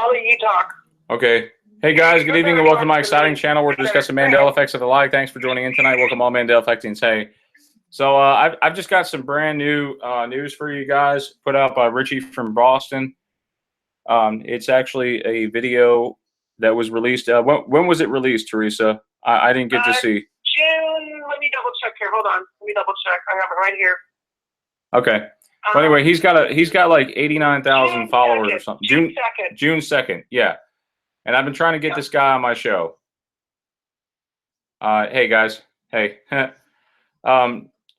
I'll let you talk. Okay. Hey guys, good evening and welcome to my exciting channel. We're discussing Mandela effects of the lie. Thanks for joining in tonight. Welcome all Mandela effectians. Hey, so I've just got some brand new news for you guys, put out by Richie from Boston. It's actually a video that was released. When was it released, Teresa? I didn't get to see. June. Let me double check here. Hold on. Let me double check. I have it right here. Okay. Well, anyway, he's got like 89,000 followers or something. June 2nd. June 2nd. Yeah. And I've been trying to get this guy on my show. Hey guys. Hey.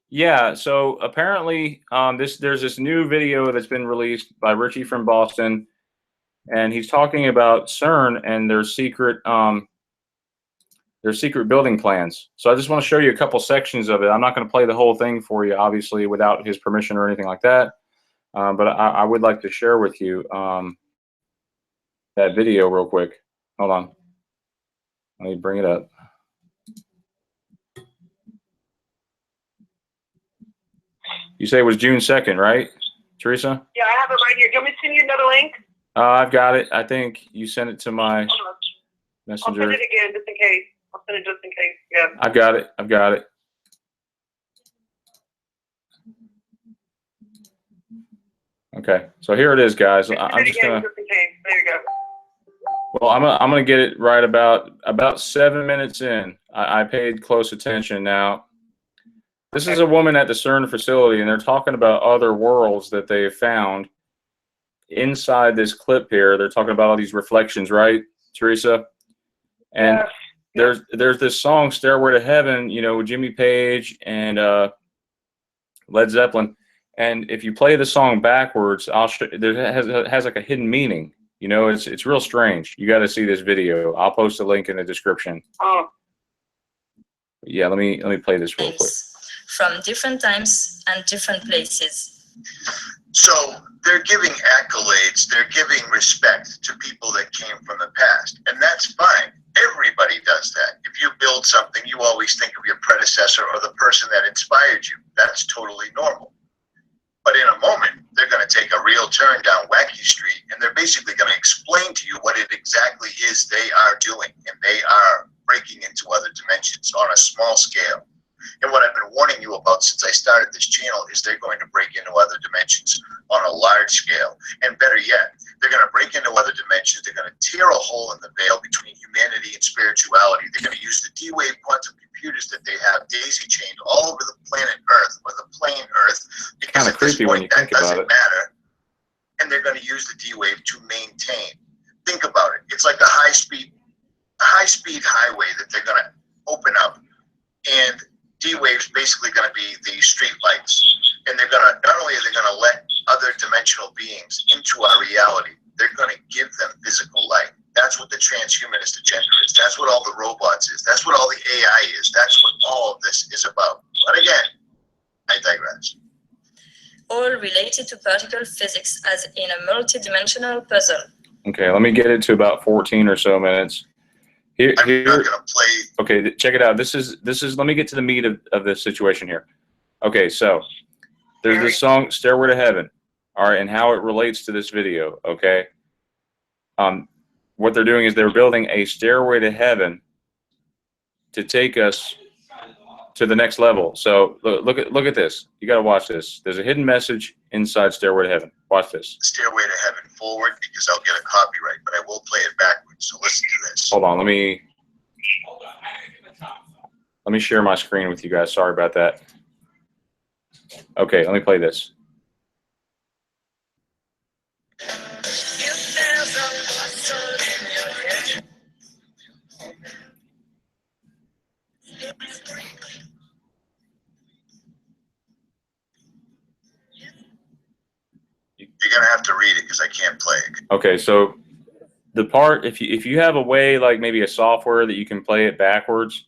Yeah. So apparently, there's this new video that's been released by Richie from Boston, and he's talking about CERN and their secret building plans. So I just want to show you a couple sections of it. I'm not going to play the whole thing for you, obviously, without his permission or anything like that. But I would like to share with you that video real quick. Hold on. Let me bring it up. You say it was June 2nd, right, Teresa? Yeah, I have it right here. Do you want me to send you another link? I've got it. I think you sent it to my messenger. I'll send it again just in case. I'll send it just in case. Yeah. I've got it. I've got it. Okay, so here it is, guys. I'm just gonna. Just in case. There you go. Well, I'm gonna get it right about 7 minutes in. I paid close attention. Now, this is a woman at the CERN facility, and they're talking about other worlds that they have found inside this clip here. They're talking about all these reflections, right, Teresa? And there's this song "Stairway to Heaven," you know, with Jimmy Page and Led Zeppelin. And if you play the song backwards, I'll show. It has like a hidden meaning. You know, it's real strange. You got to see this video. I'll post a link in the description. Oh. Yeah, let me play this real quick. From different times and different places. So they're giving accolades, they're giving respect to people that came from the past, and that's fine. Everybody does that. If you build something, you always think of your predecessor or the person that inspired you. That's totally normal. But in a moment, they're going to take a real turn down Wacky Street, and they're basically going to explain to you what it exactly is they are doing, and they are breaking into other dimensions on a small scale. And what I've been warning you about since I started this channel is they're going to break into other dimensions on a large scale. And better yet, they're going to break into other dimensions. They're going to tear a hole in the veil between humanity and spirituality. They're going to use the D-Wave quantum computers that they have daisy-chained all over the planet Earth, or the plane Earth, because at this point that doesn't matter. And they're going to use the D-Wave to maintain. Think about it. It's like a high-speed highway that they're going to open up, and D-Wave's basically going to be the street lights, and they're going to, not only are they going to let other dimensional beings into our reality, they're going to give them physical light. That's what the transhumanist agenda is. That's what all the robots is. That's what all the AI is. That's what all of this is about. But again, I digress. All related to particle physics as in a multi-dimensional puzzle. Okay, let me get it to about 14 or so minutes. I'm not going to play. Okay, check it out. This is. Let me get to the meat of this situation here. Okay, so there's this song "Stairway to Heaven," all right, and how it relates to this video. Okay, what they're doing is they're building a stairway to heaven to take us to the next level. So look at this. You got to watch this. There's a hidden message inside Stairway to Heaven. Watch this. Stairway to Heaven forward, because I'll get a copyright, but I will play it backwards. So listen to this. Hold on. Let me share my screen with you guys. Sorry about that. Okay, let me play this. You're gonna have to read it because I can't play it. Okay, so the part, if you have a way, like maybe a software that you can play it backwards,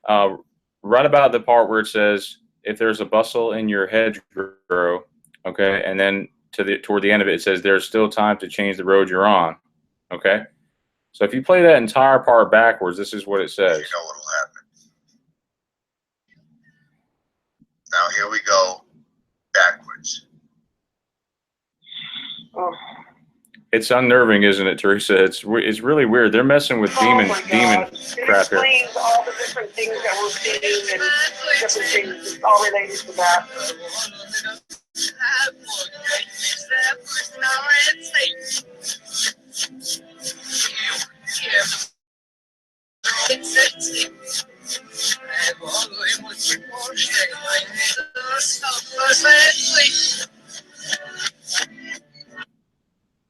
right about the part where it says, "If there's a bustle in your hedgerow," okay, and then toward the end of it, it says, "There's still time to change the road you're on." Okay, so if you play that entire part backwards, this is what it says. You know what will happen. Now here we go backwards. Oh. It's unnerving, isn't it, Teresa? It's really weird. They're messing with demon God. crap It here. explains all the different things that we're seeing and different things. It's all related to that.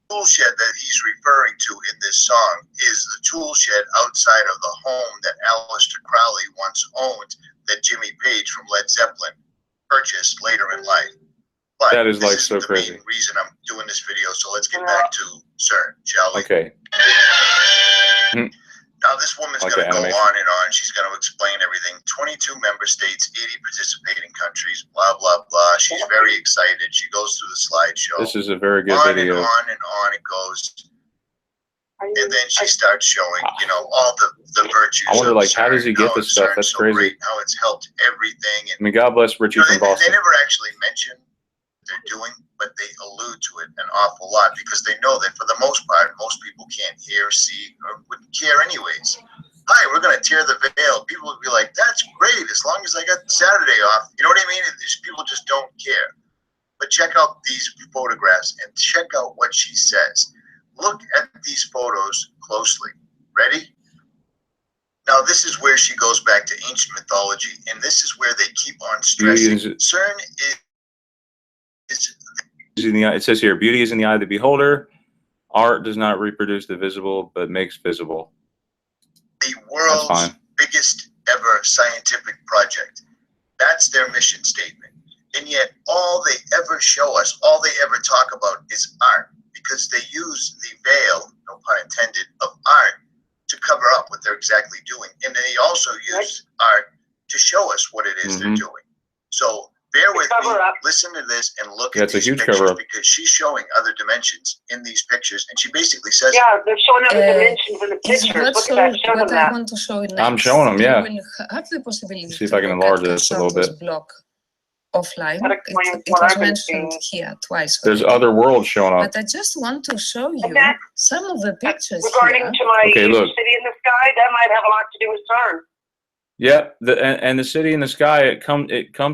Tool shed that he's referring to in this song is the tool shed outside of the home that Aleister Crowley once owned, that Jimmy Page from Led Zeppelin purchased later in life. But That is, this like, isn't so crazy. the main reason I'm doing this video, so let's get back to CERN, shall we? Okay. Now this woman's Like going to the go animation. on and on. She's going to explain everything. 22 member states, 80 participating countries, blah, blah, blah. She's very excited. She goes through the slideshow. This is a very good on video. and on and on it goes. And then she starts showing, you know, all the virtues. I wonder, of like, how CERN, does he get how this stuff? CERN's That's so crazy. great, how it's helped everything. And I mean, God bless Richie you know, from they Boston. never actually mention what they're doing, but they allude to it an awful lot because they know that for the most part, most people can't hear, see, or wouldn't care anyways. Hi, we're going to tear the veil. People would be like, that's great, as long as I got Saturday off. You know what I mean? These people just don't care. But check out these photographs and check out what she says. Look at these photos closely. Ready? Now, this is where she goes back to ancient mythology, and this is where they keep on stressing. CERN is In the eye. It says here, beauty is in the eye of the beholder. Art does not reproduce the visible, but makes visible. the world's biggest ever scientific project. That's their mission statement. And yet all they ever show us, all they ever talk about is art, because they use the veil, no pun intended, of art to cover up what they're exactly doing. And they also use art to show us what it is they're doing. So bear with me, listen to this, and look at these pictures, because she's showing other dimensions in these pictures, and she basically says, yeah, they're showing other dimensions in the pictures. Look at that, show them that. Want to show next. I'm showing them, yeah. You will have the possibility See if I can enlarge this a little bit. Block offline. That explains It what was I've been mentioned seeing. here twice. There's already. other worlds showing up. But I just want to show you And that- some of the pictures Regarding here. to my Okay, look. city in the sky, that might have a lot to do with CERN. Yep, and the city in the sky, it comes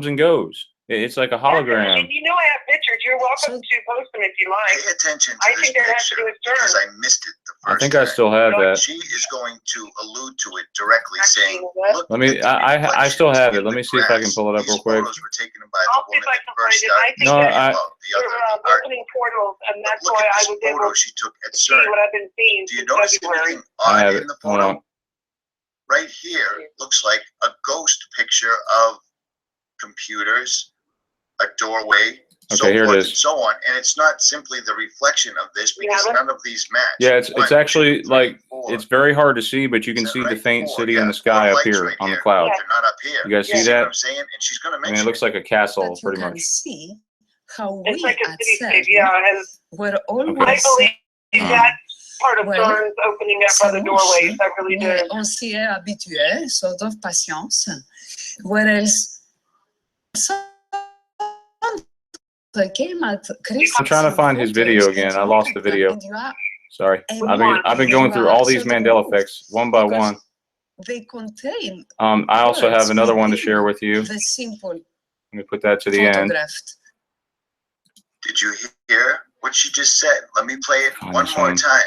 and goes. It's like a hologram. And you know I have pictures. You're welcome to post them if you like. pay attention to I this think that has to picture, do with because CERN. I missed it the I first think time. I still have that. She is going to allude to it directly, saying, look Let me. at the I still have it. reflections Let me in see if I can the pull it up grass. real quick. These photos were taken by I'll the see if woman I that can first find it. I started think No, that I- about the they're other art. opening portals, and But that's look why at I this was photo able to she took at see CERN. what I've been seeing Do you since notice February. anything I odd have in it. the Hold photo? on. Right here looks like a ghost picture of computers, a doorway, so Okay, here it forth is. and so on. And it's not simply the reflection of this, You because have it? none of these match. Yeah, it's One, actually two, three, like four. it's very hard to see, but you can Is that see the right? faint Four, city in yeah, the sky four up lights here right on the here. cloud. They're not up here. You guys see See what that? I'm saying? And she's going to I mean, mention it looks like a castle, That you pretty can much. see how It's we like a at city-state, CERN yeah, and were I always believe that part of Well, CERN's opening up other doorways. I really do. mais on s'y est habitué, sort of patience. Whereas came at I'm trying to find his video again. I lost the video. Sorry. I've been going through all these Mandela effects one by one. They contain I also have another one to share with you. the simple Let me put that to the end. photographed. Did you hear what she just said? Let me play it Find one this more one. time.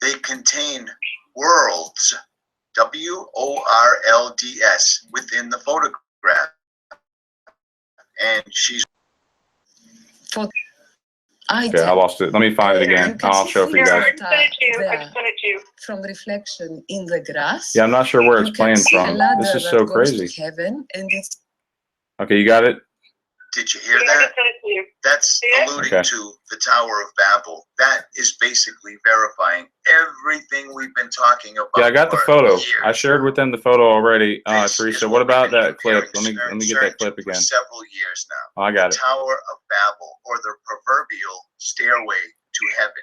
They contain worlds, WORLDS, within the photograph. And she's Okay, I lost it. Let me find it again. I'll show it for you Here, I guys. just sent it to you. I just sent it to you. From reflection in the grass. Yeah, I'm not sure where it's You can playing see a from. ladder This is that so goes crazy. to heaven, and it's Okay, you got it? did you hear Yeah, I that? just sent it to you. That's Yeah. alluding Okay. to the Tower of Babel. That is basically verifying everything we've been talking about. Yeah, I got the for photo. years. I shared with them the photo already. This Teresa, is what we've about been that clip? comparing Let me get CERN that clip to again. For several years now. Oh, I got it. Tower of Babel, or the proverbial stairway to heaven.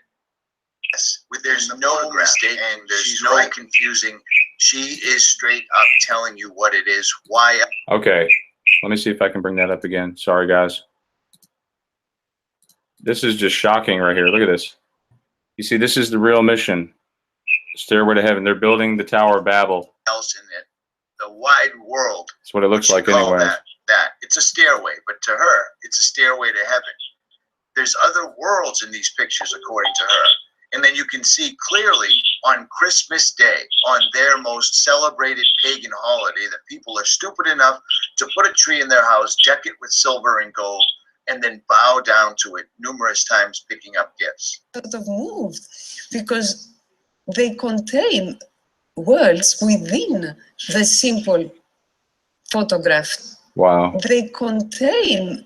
Yes, there's no mistake, and there's no confusing. She is straight up telling you what it is. Why? Okay, let me see if I can bring that up again. Sorry, guys. This is just shocking right here. Look at this. You see, this is the real mission. Stairway to Heaven. They're building the Tower of Babel. Else in it, the wide world. That's what it looks like call anyway. That it's a stairway, but to her, it's a stairway to heaven. There's other worlds in these pictures, according to her. And then you can see clearly on Christmas Day, on their most celebrated pagan holiday, that people are stupid enough to put a tree in their house, deck it with silver and gold, and then bow down to it numerous times, picking up gifts. Sort of moved because they contain worlds within the simple photograph. Wow. They contain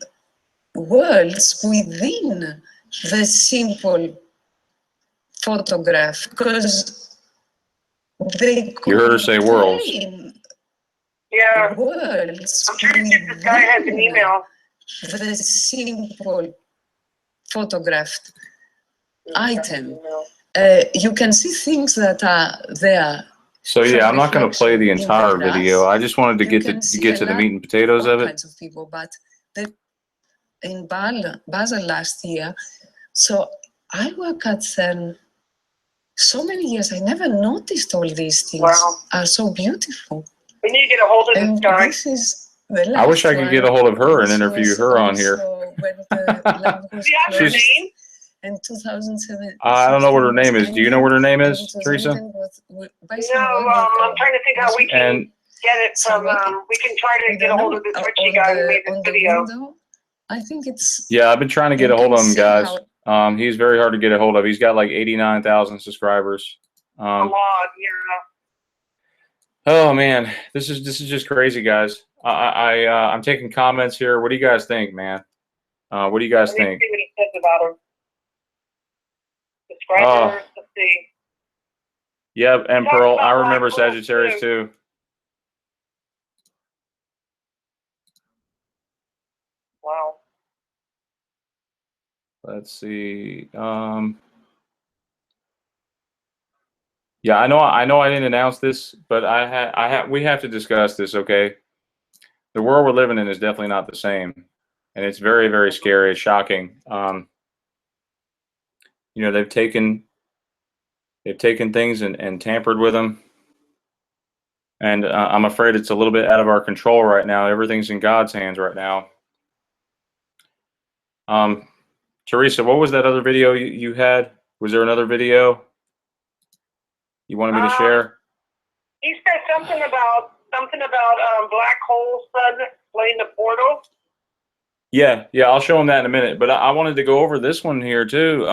worlds within the simple photograph because they You heard her say worlds. Yeah. Worlds. I'm trying to see if this guy has an email. The simple photographed item. You can see things that are there. So yeah, I'm not going to play the entire video. I just wanted to get to the meat and potatoes of it. Kinds of people, but in Basel last year, so I work at CERN so many years. I never noticed all these things are so beautiful. We need to get a hold of this And guy. this is the last I wish I could get a hold of her and interview her on here. Do you have her name? In 2007. I don't know what her name is. Do you know what her name is, Teresa? No, I'm trying to think how we can get it from, we can try to get a hold of this Richie guy who made this video. I think it's... Yeah, I've been trying to get a hold of him, guys. He's very hard to get a hold of. He's got like 89,000 subscribers. A lot, yeah. Oh man, this is just crazy, guys. I'm taking comments here. What do you guys think, man? What do you guys think? Let's see what he says about him. Subscribers, let's see. Yep, and Pearl. I remember Sagittarius too. Wow. Let's see. Yeah, I know I didn't announce this, but we have to discuss this, okay? The world we're living in is definitely not the same, and it's very, very scary. It's shocking. You know, they've taken things and tampered with them, and I'm afraid it's a little bit out of our control right now. Everything's in God's hands right now. Teresa, what was that other video you had? Was there another video you wanted me to share? He said something about black hole sun playing the portal. Yeah, I'll show him that in a minute. But I wanted to go over this one here too.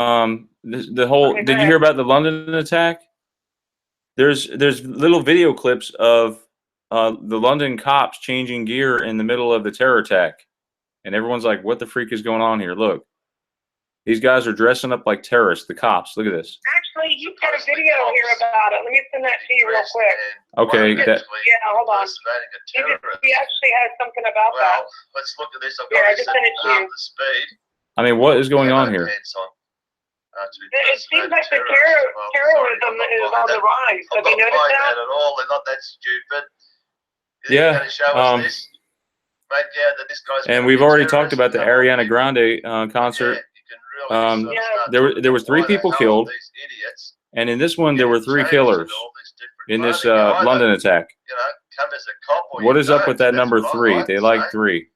The whole. Did you hear about the London attack? There's little video clips of the London cops changing gear in the middle of the terror attack, and everyone's like, "What the freak is going on here?" Look, these guys are dressing up like terrorists. The cops. Look at this. Actually, you've got a video here about it. Let me send that to you real quick. Okay. Yeah, hold on. He actually has something about that. Let's look at this. Yeah, I just sent it to you. I mean, what is going on here? It seems like the terrorism is on the rise. Have you noticed that? At all. They're not that stupid. Yeah. And we've already talked about the Ariana Grande concert. There was 3 people killed, and in this one there were 3 killers in this London attack. What is up with that number 3? They like 3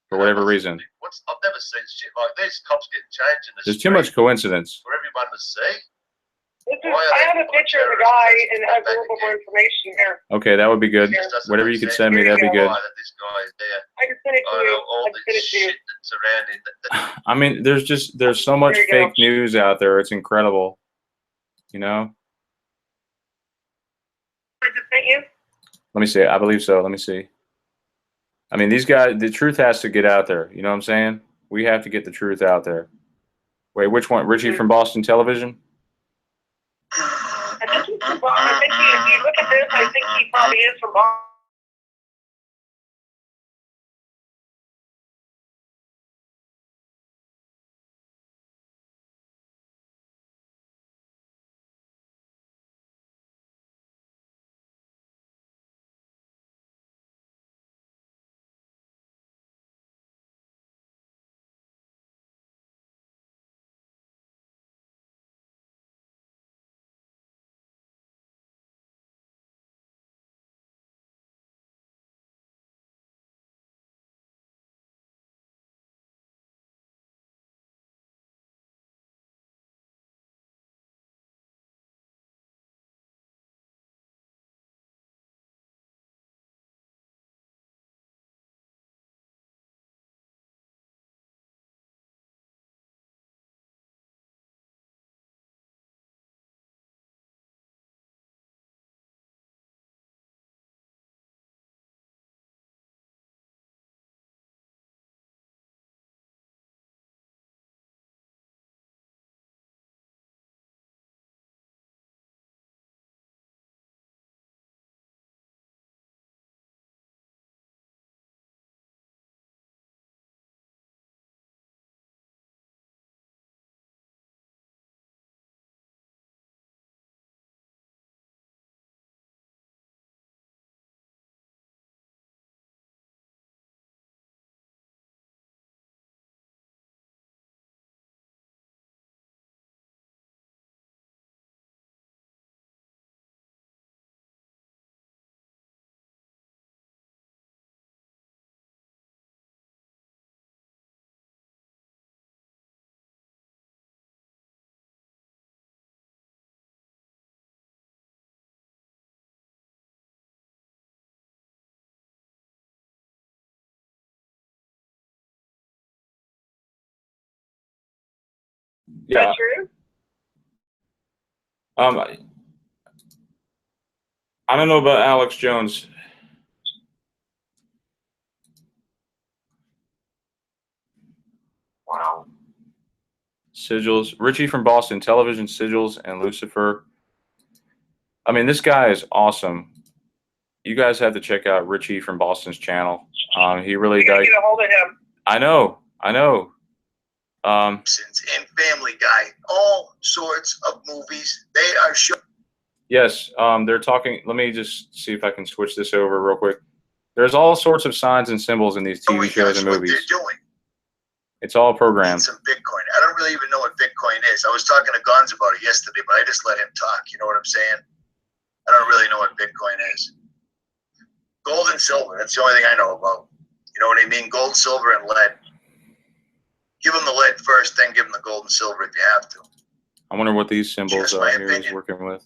for whatever reason. I've never seen shit like this. Cops getting changed in the There's too much coincidence. for everyone to see. I have a picture of the guy and has a little more information here. Okay, that would be good. Whatever you could send me, that'd be good. I can send it to you. I can send it to you. I mean, there's so much fake news out there. It's incredible. You know? I just sent you. Let me see. I believe so. Let me see. I mean, these guys, the truth has to get out there. You know what I'm saying? We have to get the truth out there. Wait, which one? Richie from Boston Television? I think if you look at this, I think he probably is from Boston. Yeah. that true? I don't know about Alex Jones. Wow. Sigils. Richie from Boston, television, sigils, and Lucifer. I mean, this guy is awesome. You guys have to check out Richie from Boston's channel. He really does. Get a hold of him. I know. And Family Guy, all sorts of movies. They are showing. Yes, they're talking. Let me just see if I can switch this over real quick. There's all sorts of signs and symbols in these TV shows and movies. What they're doing. It's all programmed. Some Bitcoin. I don't really even know what Bitcoin is. I was talking to Gonz about it yesterday, but I just let him talk. You know what I'm saying? I don't really know what Bitcoin is. Gold and silver. That's the only thing I know about. You know what I mean? Gold, silver, and lead. Give them the lead first, then give them the gold and silver if you have to. I wonder what these symbols Just my here opinion. is working with.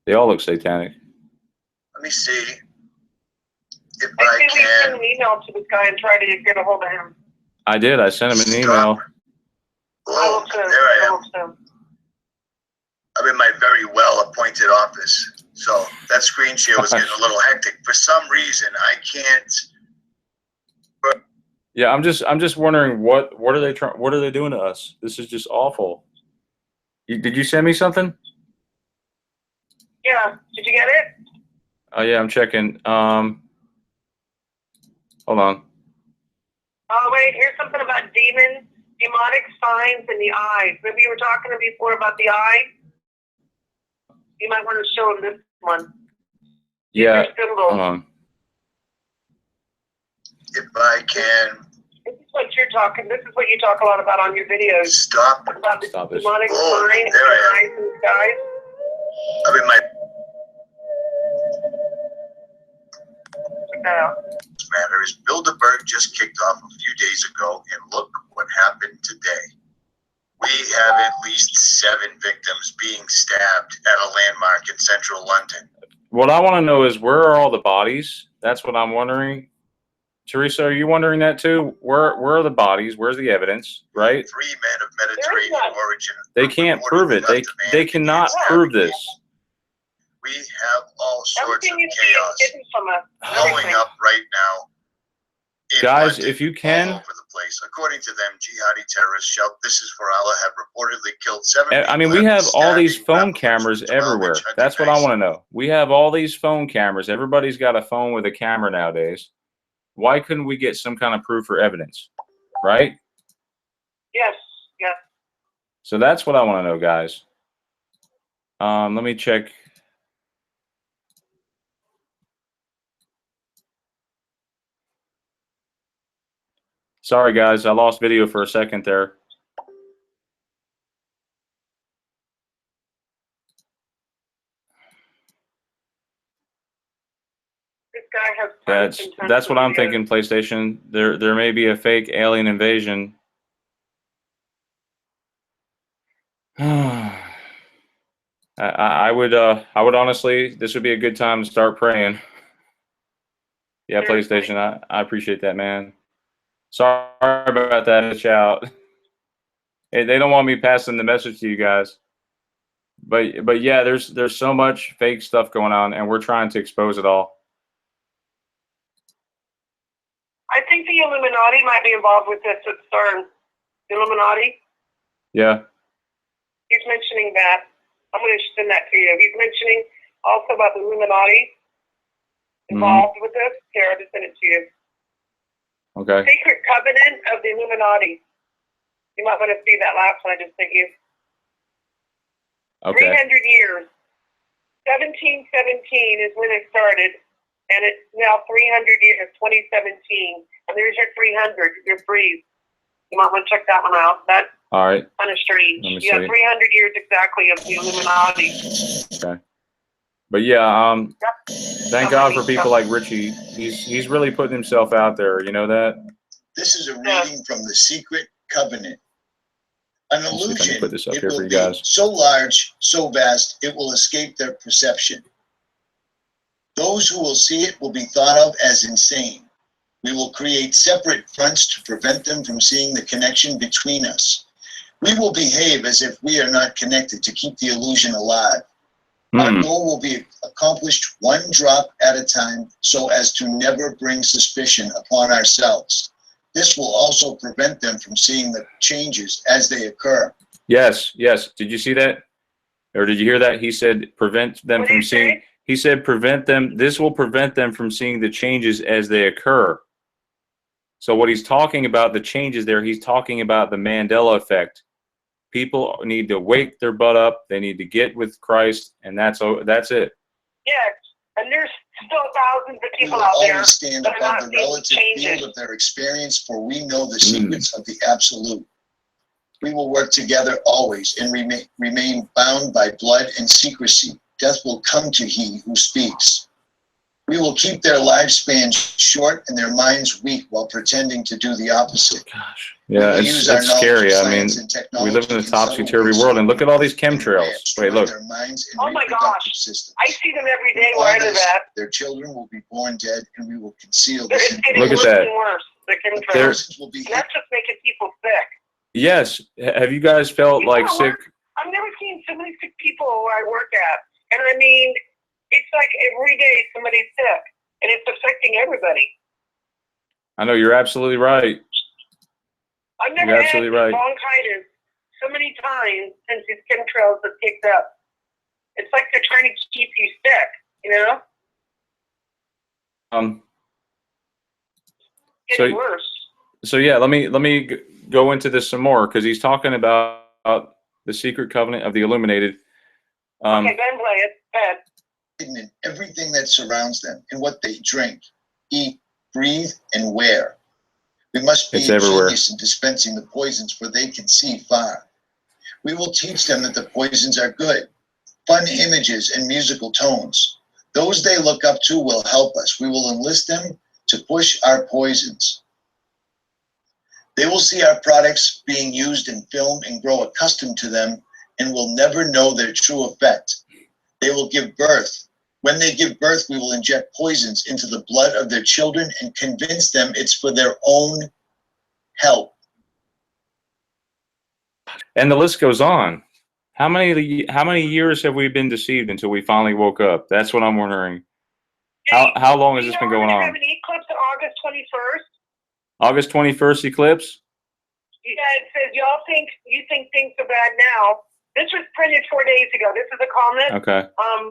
They all look satanic. Let me see if I I think we send can. an email to this guy and try to get a hold of him. I did. I sent him an email. Oh, there I am. I'm in my very well-appointed office. So that screen share was getting a little hectic. For some reason, I can't. Yeah, I'm just wondering what are they doing to us? This is just awful. Did you send me something? Yeah. Did you get it? Oh yeah, I'm checking. Hold on. Oh wait, here's something about demonic signs in the eyes. Maybe you were talking before about the eye. You might want to show him this one. Yeah. Symbols. Hold on. If I can. This is what you're talking. This is what you talk a lot about on your videos. Stop. About the Stop this. demonic Oh, signs in there I the am. eyes and the skies. I'm in my. Check that out. Matter is Bilderberg just kicked off a few days ago, and look what happened today. We have at least 7 victims being stabbed at a landmark in central London. What I want to know is where are all the bodies? That's what I'm wondering. Teresa, are you wondering that too? Where are the bodies? Where's the evidence? Right? 3 men of Mediterranean origin. They can't prove it. They cannot prove this. We have all sorts of Everything you see is chaos hidden from us. blowing Everything. up right now. In Guys, London, if you can- all over the place. According to them, jihadi terrorists shout, "This is for Allah," have reportedly killed 7 people. I mean, we have all these stabbing phone replicas cameras with 12-inch everywhere. hunting That's what I knives. want to know. We have all these phone cameras. Everybody's got a phone with a camera nowadays. Why couldn't we get some kind of proof or evidence? Right? Yes. Yes. So that's what I want to know, guys. Let me check. Sorry, guys. I lost video for a second there. This guy has. That's what I'm thinking, PlayStation. There may be a fake alien invasion. I would honestly, this would be a good time to start praying. Yeah, PlayStation, I appreciate that, man. Sorry about that. Itch out. Hey, they don't want me passing the message to you guys. But yeah, there's so much fake stuff going on, and we're trying to expose it all. I think the Illuminati might be involved with this at CERN. The Illuminati. Yeah. He's mentioning that. I'm going to send that to you. He's mentioning also about the Illuminati involved with this. Here, I'll just send it to you. Okay. Secret Covenant of the Illuminati. You might want to see that last one I just sent you. Okay. 300 years. 1717 is when it started, and it's now 300 years, 2017. And there's your 300, your freeze. You might want to check that one out. That's all right. Kind of strange. Let me Yeah, see. 300 years exactly of the Illuminati. Okay. But yeah, thank God for people like Richie. He's really putting himself out there. You know that? This is a reading from the Secret Covenant. An Let's see if I can illusion. put this up It here for will you be guys. so large, so vast, it will escape their perception. Those who will see it will be thought of as insane. We will create separate fronts to prevent them from seeing the connection between us. We will behave as if we are not connected to keep the illusion alive. Our goal will be accomplished one drop at a time so as to never bring suspicion upon ourselves. This will also prevent them from seeing the changes as they occur. Yes, yes. Did you see that? Or did you hear that? He said prevent them from seeing. He said prevent them. This will prevent them from seeing the changes as they occur. So what he's talking about, the changes there, he's talking about the Mandela effect. People need to wake their butt up. They need to get with Christ, and that's it. Yes, and there's still thousands of people We will out there always stand that are above not the seeing relative changes. field of their experience, for we know the secrets of the absolute. We will work together always and remain bound by blood and secrecy. Death will come to he who speaks. We will keep their lifespan short and their minds weak while pretending to do the opposite. Gosh, yeah, it's scary. I mean, we live in a topsy-turvy world, and look at all these chemtrails. Wait, look. Oh my gosh, I see them every day where I live at. Their children will be born dead, and we will conceal It's this getting Look at worse that. and worse, the chemtrails. Thousands will be And that's just making people sick. Yes. Have you guys felt like sick? I've never seen so many sick people where I work at. And I mean, it's like every day somebody's sick. And it's affecting everybody. I know, you're absolutely right. I've never You're had absolutely right. bronchitis so many times since these chemtrails have picked up. It's like they're trying to keep you sick, you know? It's getting worse. So yeah, let me go into this some more, because he's talking about the secret covenant of the illuminated. Okay, then play it. Bad. In everything that surrounds them, in what they drink, eat, breathe, and wear. We must be ingenious in dispensing the poisons, for they can see far. We will teach them that the poisons are good. Fun images and musical tones. Those they look up to will help us. We will enlist them to push our poisons. They will see our products being used in film and grow accustomed to them, and will never know their true effect. They will give birth. When they give birth, we will inject poisons into the blood of their children and convince them it's for their own help. And the list goes on. How many years have we been deceived until we finally woke up? That's what I'm wondering. How long has this been going on? We're going to have an eclipse on August 21st. August 21st eclipse? Yeah, it says, you think things are bad now. This was printed 4 days ago. This is a comment. Okay.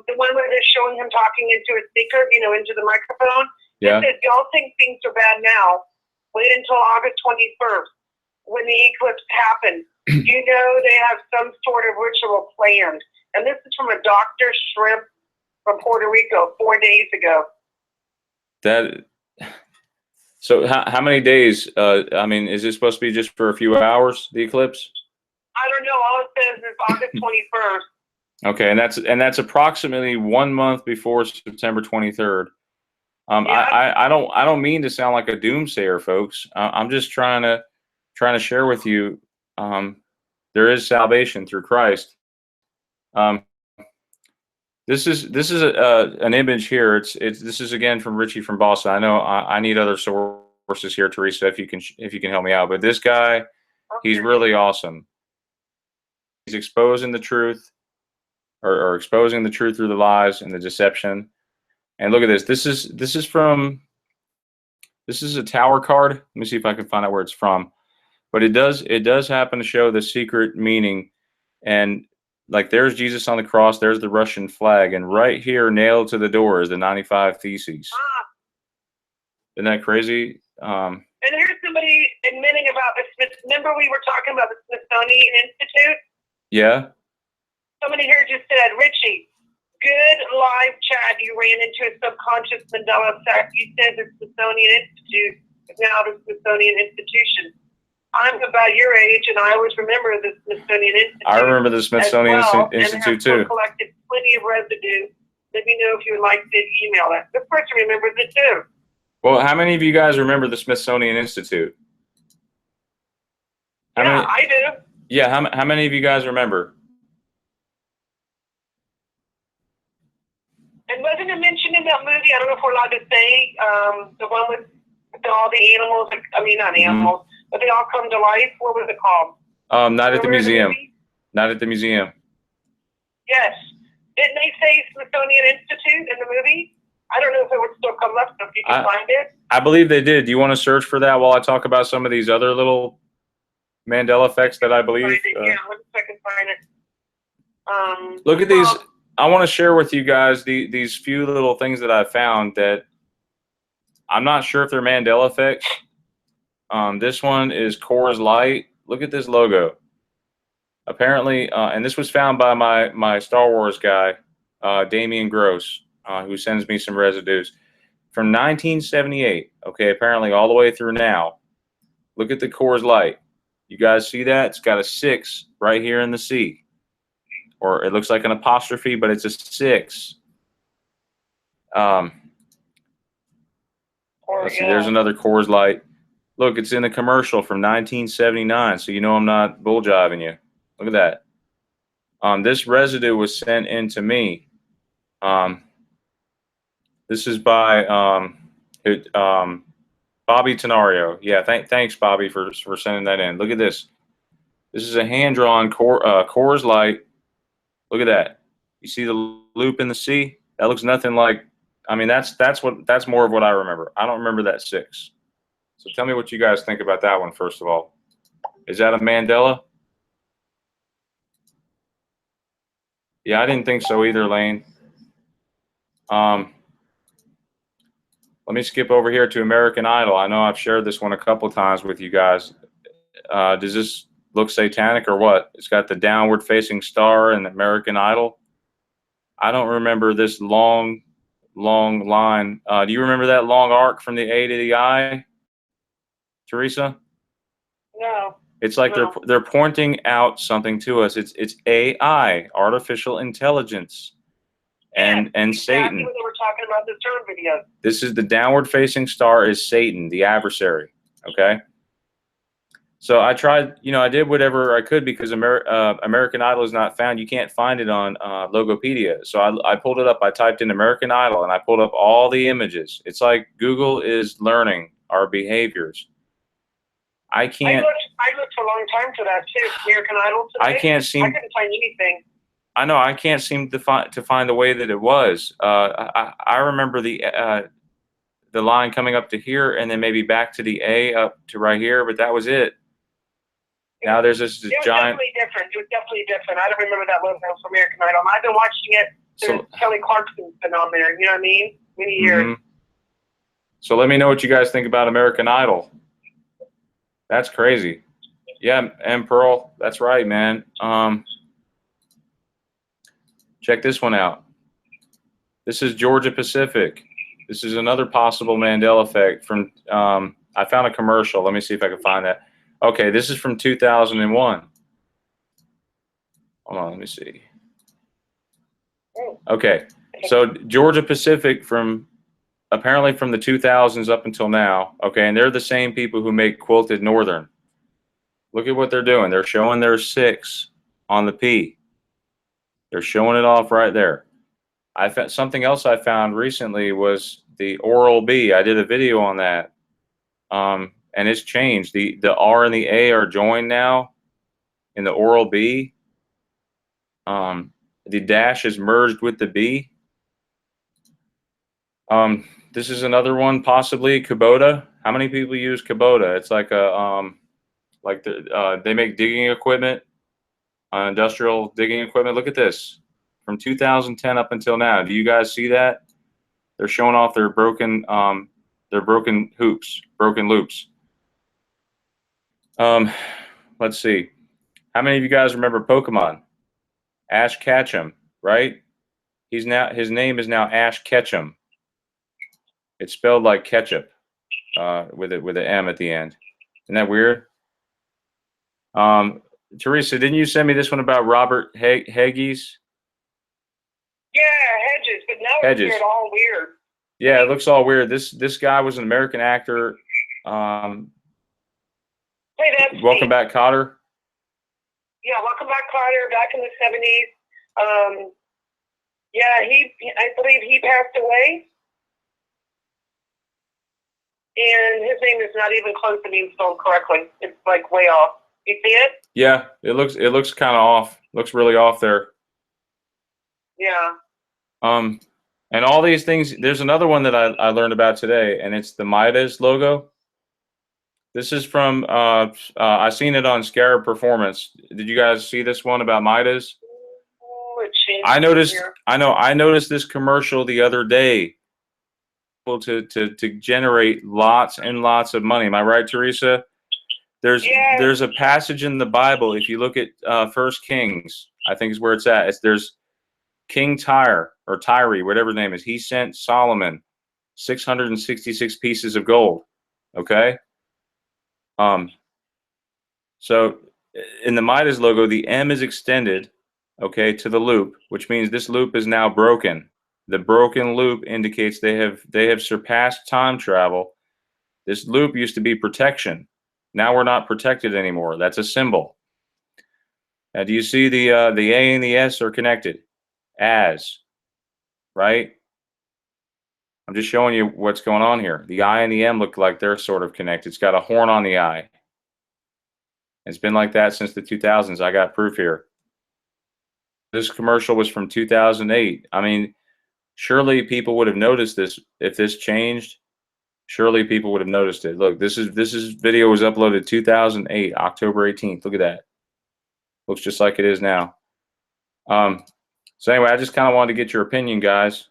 The one where they're showing him talking into a speaker, into the microphone. Yeah. It says, y'all think things are bad now. Wait until August 21st when the eclipse happens. They have some sort of ritual planned. And this is from a Dr. Shrimp from Puerto Rico 4 days ago. So how many days? Is it supposed to be just for a few hours, the eclipse? I don't know. All it says is August 21st. Okay, and that's approximately 1 month before September 23rd. I don't mean to sound like a doomsayer, folks. I'm just trying to share with you, there is salvation through Christ. This is an image here. This is again from Richie from Boston. I know I need other sources here, Teresa, if you can help me out. But this guy, he's really awesome. He's exposing the truth, or exposing the truth through the lies and the deception. And look at this. This is a tower card. Let me see if I can find out where it's from. But it does happen to show the secret meaning. And like, there's Jesus on the cross, there's the Russian flag, and right here nailed to the door is the 95 Theses. Isn't that crazy? And here's somebody admitting about the Smith. Remember we were talking about the Smithsonian Institute? Yeah. Somebody here just said, Richie, good live chat. You ran into a subconscious Mandela effect. You said the Smithsonian Institute is now the Smithsonian Institution. I'm about your age, and I always remember the Smithsonian Institute. I remember the Smithsonian Institute too. And have collected plenty of residue. Let me know if you would like to email that. This person remembers it too. Well, how many of you guys remember the Smithsonian Institute? I do. Yeah, how many of you guys remember? And wasn't it mentioned in that movie? I don't know if we're allowed to say, the one with all the animals, I mean, not animals, but they all come to life. What was it called? Not at the museum. movie? Not at the museum. Yes. Didn't they say Smithsonian Institute in the movie? I don't know if it would still come up, if you can find it. I believe they did. Do you want to search for that while I talk about some of these other little Mandela effects that I believe? Yeah, let's see if I can find it. Look at these. I want to share with you guys these few little things that I found that I'm not sure if they're Mandela effects. This one is Coors Light. Look at this logo. Apparently, and this was found by my Star Wars guy, Damian Gross, who sends me some residues. From 1978, okay, apparently all the way through now. Look at the Coors Light. You guys see that? It's got a 6 right here in the C. Or it looks like an apostrophe, but it's a 6. Let's see, there's another Coors Light. Look, it's in a commercial from 1979, so you know I'm not bull jiving you. Look at that. This residue was sent in to me. This is by Bobby Tenario. Yeah, thanks, Bobby, for sending that in. Look at this. This is a hand-drawn Coors Light. Look at that. You see the loop in the C? That looks nothing like. I mean, that's more of what I remember. I don't remember that 6. So tell me what you guys think about that one first of all. Is that a Mandela? Yeah, I didn't think so either, Lane. Let me skip over here to American Idol. I know I've shared this one a couple times with you guys. Does this look satanic or what? It's got the downward facing star and American Idol. I don't remember this long line. Do you remember that long arc from the A to the I, Teresa? No. It's like they're pointing out something to us. It's AI, artificial intelligence. And exactly Satan. What they were talking about the CERN video. This is the downward facing star is Satan, the adversary. Okay. So I tried, I did whatever I could because American Idol is not found. You can't find it on Logopedia. So I pulled it up. I typed in American Idol and I pulled up all the images. It's like Google is learning our behaviors. I looked for a long time for that too. American Idol today. I couldn't find anything. I know I can't seem to find the way that it was. I remember the line coming up to here and then maybe back to the A up to right here, but that was it. Now there's this giant. It was definitely different. I don't remember that logo from American Idol. I've been watching it since Kelly Clarkson's been on there. You know what I mean? Many years. So let me know what you guys think about American Idol. That's crazy. Yeah, and Pearl, that's right, man. Check this one out. This is Georgia Pacific. This is another possible Mandela effect from, I found a commercial. Let me see if I can find that. Okay, this is from 2001. Hold on, let me see. Okay, so Georgia Pacific apparently from the 2000s up until now. Okay, and they're the same people who make Quilted Northern. Look at what they're doing. They're showing their 6 on the P. They're showing it off right there. Something else I found recently was the Oral B. I did a video on that. And it's changed. The R and the A are joined now in the Oral B. The dash is merged with the B. This is another one, possibly Kubota. How many people use Kubota? It's like they make digging equipment, industrial digging equipment. Look at this, from 2010 up until now. Do you guys see that? They're showing off their broken loops. Let's see. How many of you guys remember Pokemon? Ash Ketchum, right? His name is now Ash Ketchum. It's spelled like ketchup, with an M at the end. Isn't that weird? Teresa, didn't you send me this one about Robert Hedges? Yeah, Hedges, but now it's all weird. Yeah, it looks all weird. This guy was an American actor. Welcome back, Cotter. Yeah, Welcome Back, Cotter, back in the 70s. Yeah, I believe he passed away. And his name is not even close to being spelled correctly. It's like way off. You see it? Yeah, it looks kind of off. Looks really off there. Yeah. And all these things. There's another one that I learned about today, and it's the Midas logo. This is from I seen it on Scarab Performance. Did you guys see this one about Midas? Ooh, it changed I noticed. here. I noticed this commercial the other day. To generate lots and lots of money. Am I right, Teresa? There's a passage in the Bible. If you look at 1 Kings, I think is where it's at. There's King Tyre or Tyre, whatever his name is. He sent Solomon 666 pieces of gold. Okay. So in the Midas logo, the M is extended, okay, to the loop, which means this loop is now broken. The broken loop indicates they have surpassed time travel. This loop used to be protection. Now we're not protected anymore. That's a symbol. Now, do you see the A and the S are connected? As, right? I'm just showing you what's going on here. The I and the M look like they're sort of connected. It's got a horn on the I. It's been like that since the 2000s. I got proof here. This commercial was from 2008. I mean, surely people would have noticed this if this changed. Surely people would have noticed it. Look, this video was uploaded 2008, October 18th. Look at that. Looks just like it is now. So anyway, I just kind of wanted to get your opinion, guys.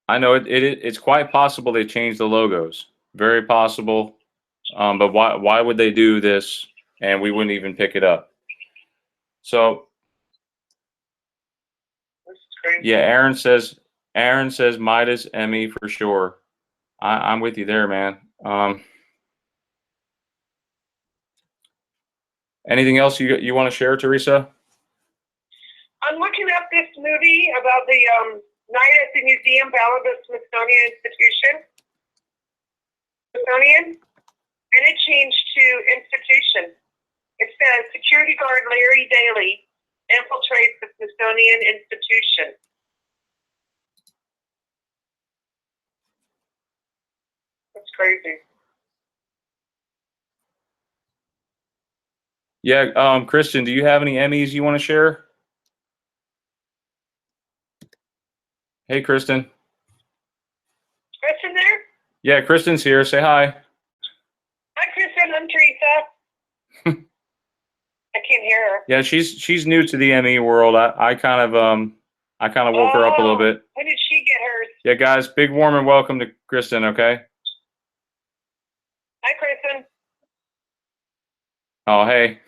I know it's quite possible they changed the logos. Very possible. But why would they do this and we wouldn't even pick it up? So yeah, Aaron says Midas Emmy for sure. I'm with you there, man. Anything else you want to share, Teresa? I'm looking up this movie about the night at the Museum Ballard of Smithsonian Institution. Smithsonian, and it changed to institution. It says security guard Larry Daly infiltrates the Smithsonian Institution. That's crazy. Yeah, Kristen, do you have any Emmys you want to share? Hey, Kristen. Kristen there? Yeah, Kristen's here. Say hi. Hi, Kristen. I'm Teresa. I can't hear her. Yeah, she's new to the Emmy world. I kind of woke her up a little bit. When did she get hers? Yeah, guys, big warm and welcome to Kristen. Okay. Hi, Kristen. Oh, hey.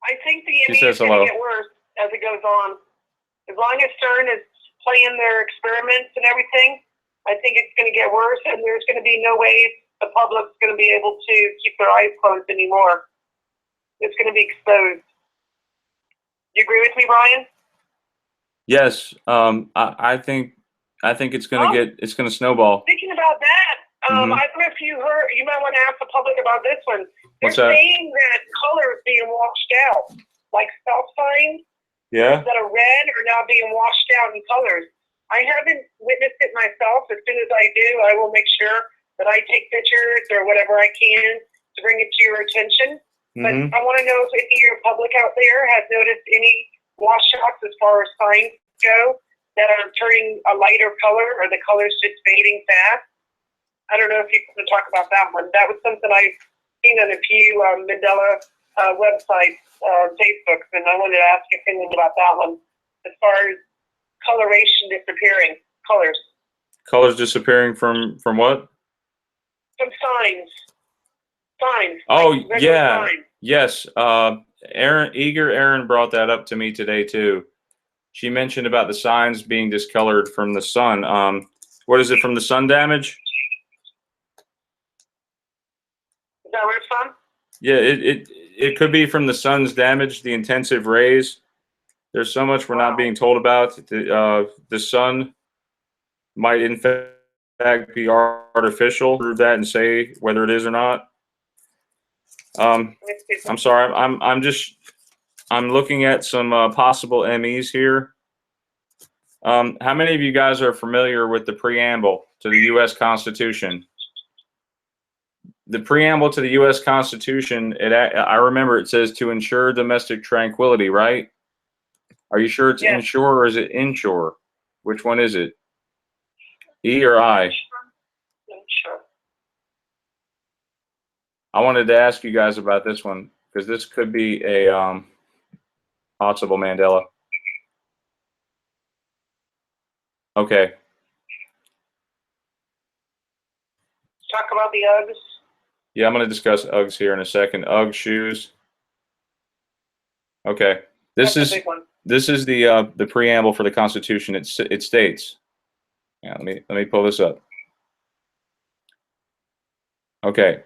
I think the She Emmy says is going hello. to get worse as it goes on. As long as CERN is playing their experiments and everything, I think it's going to get worse, and there's going to be no way the public's going to be able to keep their eyes closed anymore. It's going to be exposed. You agree with me, Brian? Yes. I think it's gonna it's gonna snowball. Speaking about that, Mhm. I don't know if you heard. You might want to ask the public about this one. They're What's that? saying that colors being washed out, like stop signs Yeah. that are red are now being washed out in colors. I haven't witnessed it myself. As soon as I do, I will make sure that I take pictures or whatever I can to bring it to your attention. But Mhm. I want to know if any of your public out there has noticed any washouts as far as signs go that are turning a lighter color or the color's just fading fast. I don't know if you can talk about that one. That was something I've seen on a few Mandela websites, Facebooks, and I wanted to ask your opinion about that one as far as coloration disappearing, colors. Colors disappearing from what? Some signs. Signs. Oh, like regular yeah. signs. Yes. Aaron brought that up to me today too. She mentioned about the signs being discolored from the sun. What is it, from the sun damage? Is that where it's from? Yeah, it could be from the sun's damage, the intensive rays. There's so much we're not being told about. The sun might in fact be artificial. Prove that and say whether it is or not. I'm sorry. I'm looking at some possible MEs here. How many of you guys are familiar with the preamble to the U.S. Constitution? The preamble to the U.S. Constitution, I remember it says to ensure domestic tranquility, right? Are you sure it's Yes. ensure or is it inshore? Which one is it? E or I? Sure. I wanted to ask you guys about this one because this could be a possible Mandela. Okay. Talk about the Uggs. Yeah, I'm going to discuss Uggs here in a second. Ugg shoes. Okay. That's a big one. This is the preamble for the Constitution. It states. Yeah, let me pull this up. Okay.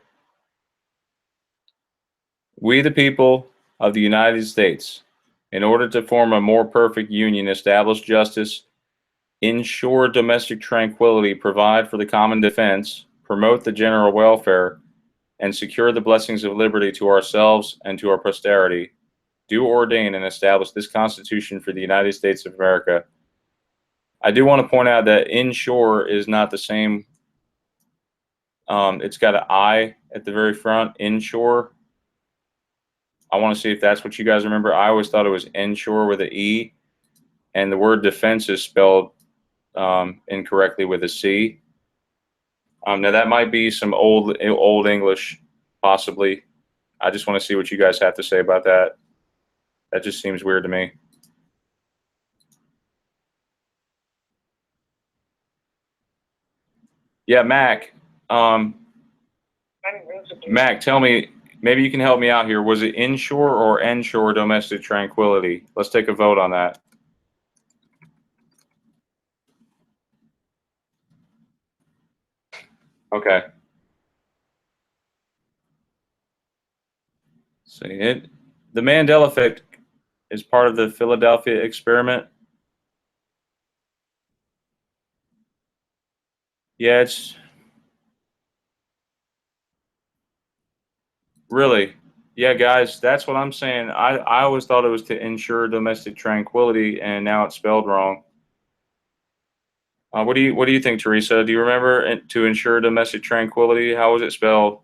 We, the people of the United States, in order to form a more perfect union, establish justice, ensure domestic tranquility, provide for the common defense, promote the general welfare, and secure the blessings of liberty to ourselves and to our posterity, do ordain and establish this Constitution for the United States of America. I do want to point out that ensure is not the same. It's got an I at the very front, ensure. I want to see if that's what you guys remember. I always thought it was ensure with an E, and the word defense is spelled incorrectly with a C. Now that might be some old English, possibly. I just want to see what you guys have to say about that. That just seems weird to me. Yeah, Mac. Mac, tell me, maybe you can help me out here. Was it inshore or ensure domestic tranquility? Let's take a vote on that. Okay. See it. The Mandela Effect is part of the Philadelphia experiment. Yeah, it's really. Yeah, guys, that's what I'm saying. I always thought it was to ensure domestic tranquility, and now it's spelled wrong. What do you think, Teresa? Do you remember to ensure domestic tranquility? How was it spelled?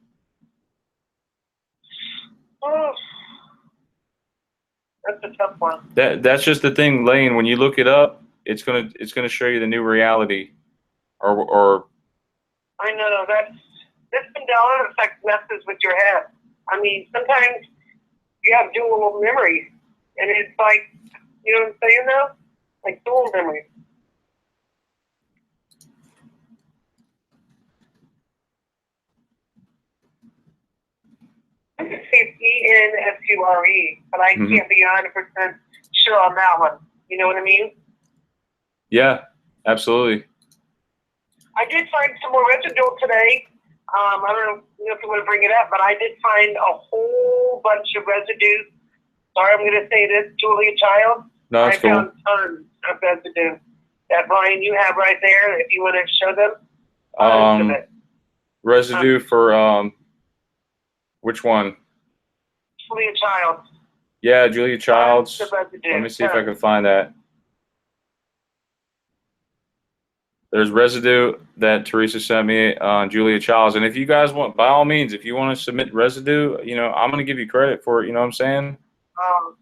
Oh, that's a tough one. That's just the thing, Lane. When you look it up, it's gonna show you the new reality, or. I know this Mandela effect messes with your head. I mean, sometimes you have dual memory, and it's like, you know what I'm saying though? Like dual memory. I can see it's ENSURE, but I can't be 100% sure on that one. You know what I mean? Yeah, absolutely. I did find some more residue today. I don't know if you want to bring it up, but I did find a whole bunch of residue. Sorry, I'm going to say this, Julia Child. No, that's cool. I found tons of residue that, Brian, you have right there. If you want to show them. Tons of it. Residue for which one? Julia Child. Yeah, Julia Child's. Residue. Let me see if I can find that. There's residue that Teresa sent me on Julia Childs. And if you guys want, by all means, if you want to submit residue, you know, I'm going to give you credit for it. You know what I'm saying?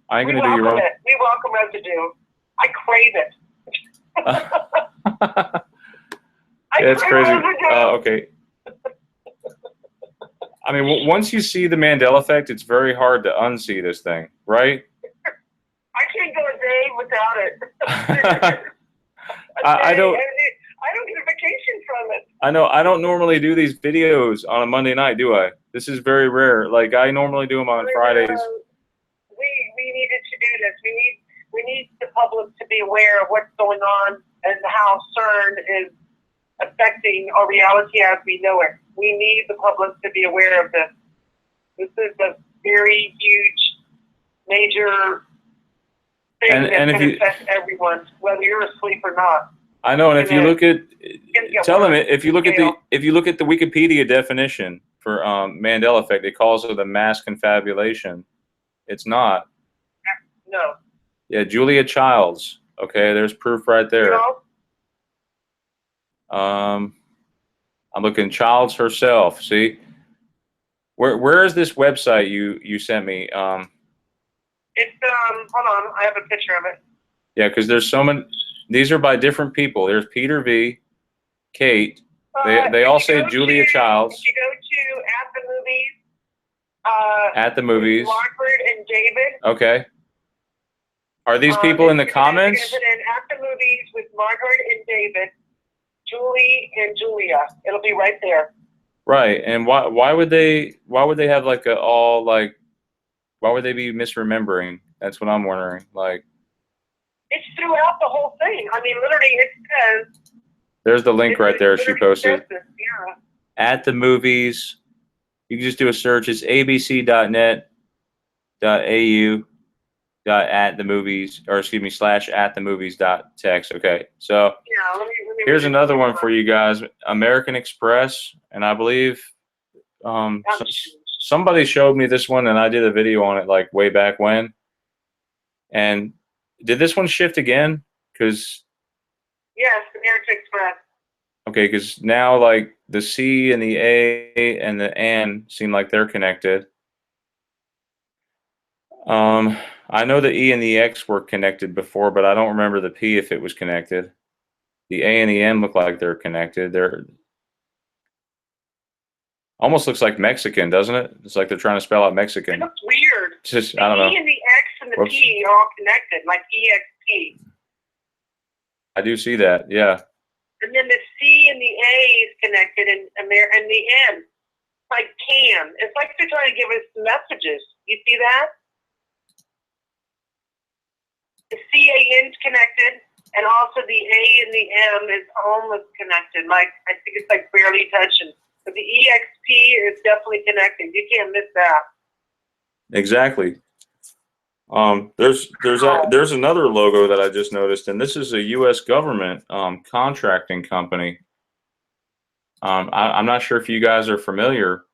I ain't going to do you wrong. We welcome residue. I crave it. It's crazy. Okay. I mean, once you see the Mandela Effect, it's very hard to unsee this thing, right? I can't go a day without it. I don't get a vacation from it. I know. I don't normally do these videos on a Monday night, do I? This is very rare. Like, I normally do them on Fridays. We needed to do this. We need the public to be aware of what's going on and how CERN is affecting our reality as we know it. We need the public to be aware of this. This is a very huge, major thing that's going to affect everyone, whether you're asleep or not. I know, and if you look at, tell them if you look at the Wikipedia definition for Mandela Effect, it calls it a mass confabulation. It's not. No. Yeah, Julia Childs. Okay, there's proof right there. You know? I'm looking Childs herself. See, where is this website you sent me? It's hold on, I have a picture of it. Yeah, because there's so many. These are by different people. There's Peter V, Kate. They all say Julia Childs. If you go to At the movies. Margaret and David. Okay. Are these people in the comments? At the movies with Margaret and David, Julie and Julia. It'll be right there. Right. And why would they have like why would they be misremembering? That's what I'm wondering. Like, it's throughout the whole thing. I mean, literally, it says. There's the link right there she posted. Yeah. At the movies. You can just do a search. It's abc.net.au.@the-movies, or excuse me, /@the-movies.text. Okay. So yeah, let me here's another one for you guys. American Express, and I believe somebody showed me this one, and I did a video on it like way back when. And did this one shift again? Because yes, American Express. Okay, because now like the C and the A and the N seem like they're connected. I know the E and the X were connected before, but I don't remember the P if it was connected. The A and the M look like they're connected. They're almost looks like Mexican, doesn't it? It's like they're trying to spell out Mexican. It looks weird. It's just, the I don't know. E and the X and the P are all connected, like EXP. I do see that, yeah. And then the C and the A is connected, and the N, like can. It's like they're trying to give us messages. You see that? The CAN's connected, and also the A and the M is almost connected. Like I think it's like barely touching. But the EXP is definitely connected. You can't miss that. Exactly. There's another logo that I just noticed, and this is a U.S. government contracting company. I'm not sure if you guys are familiar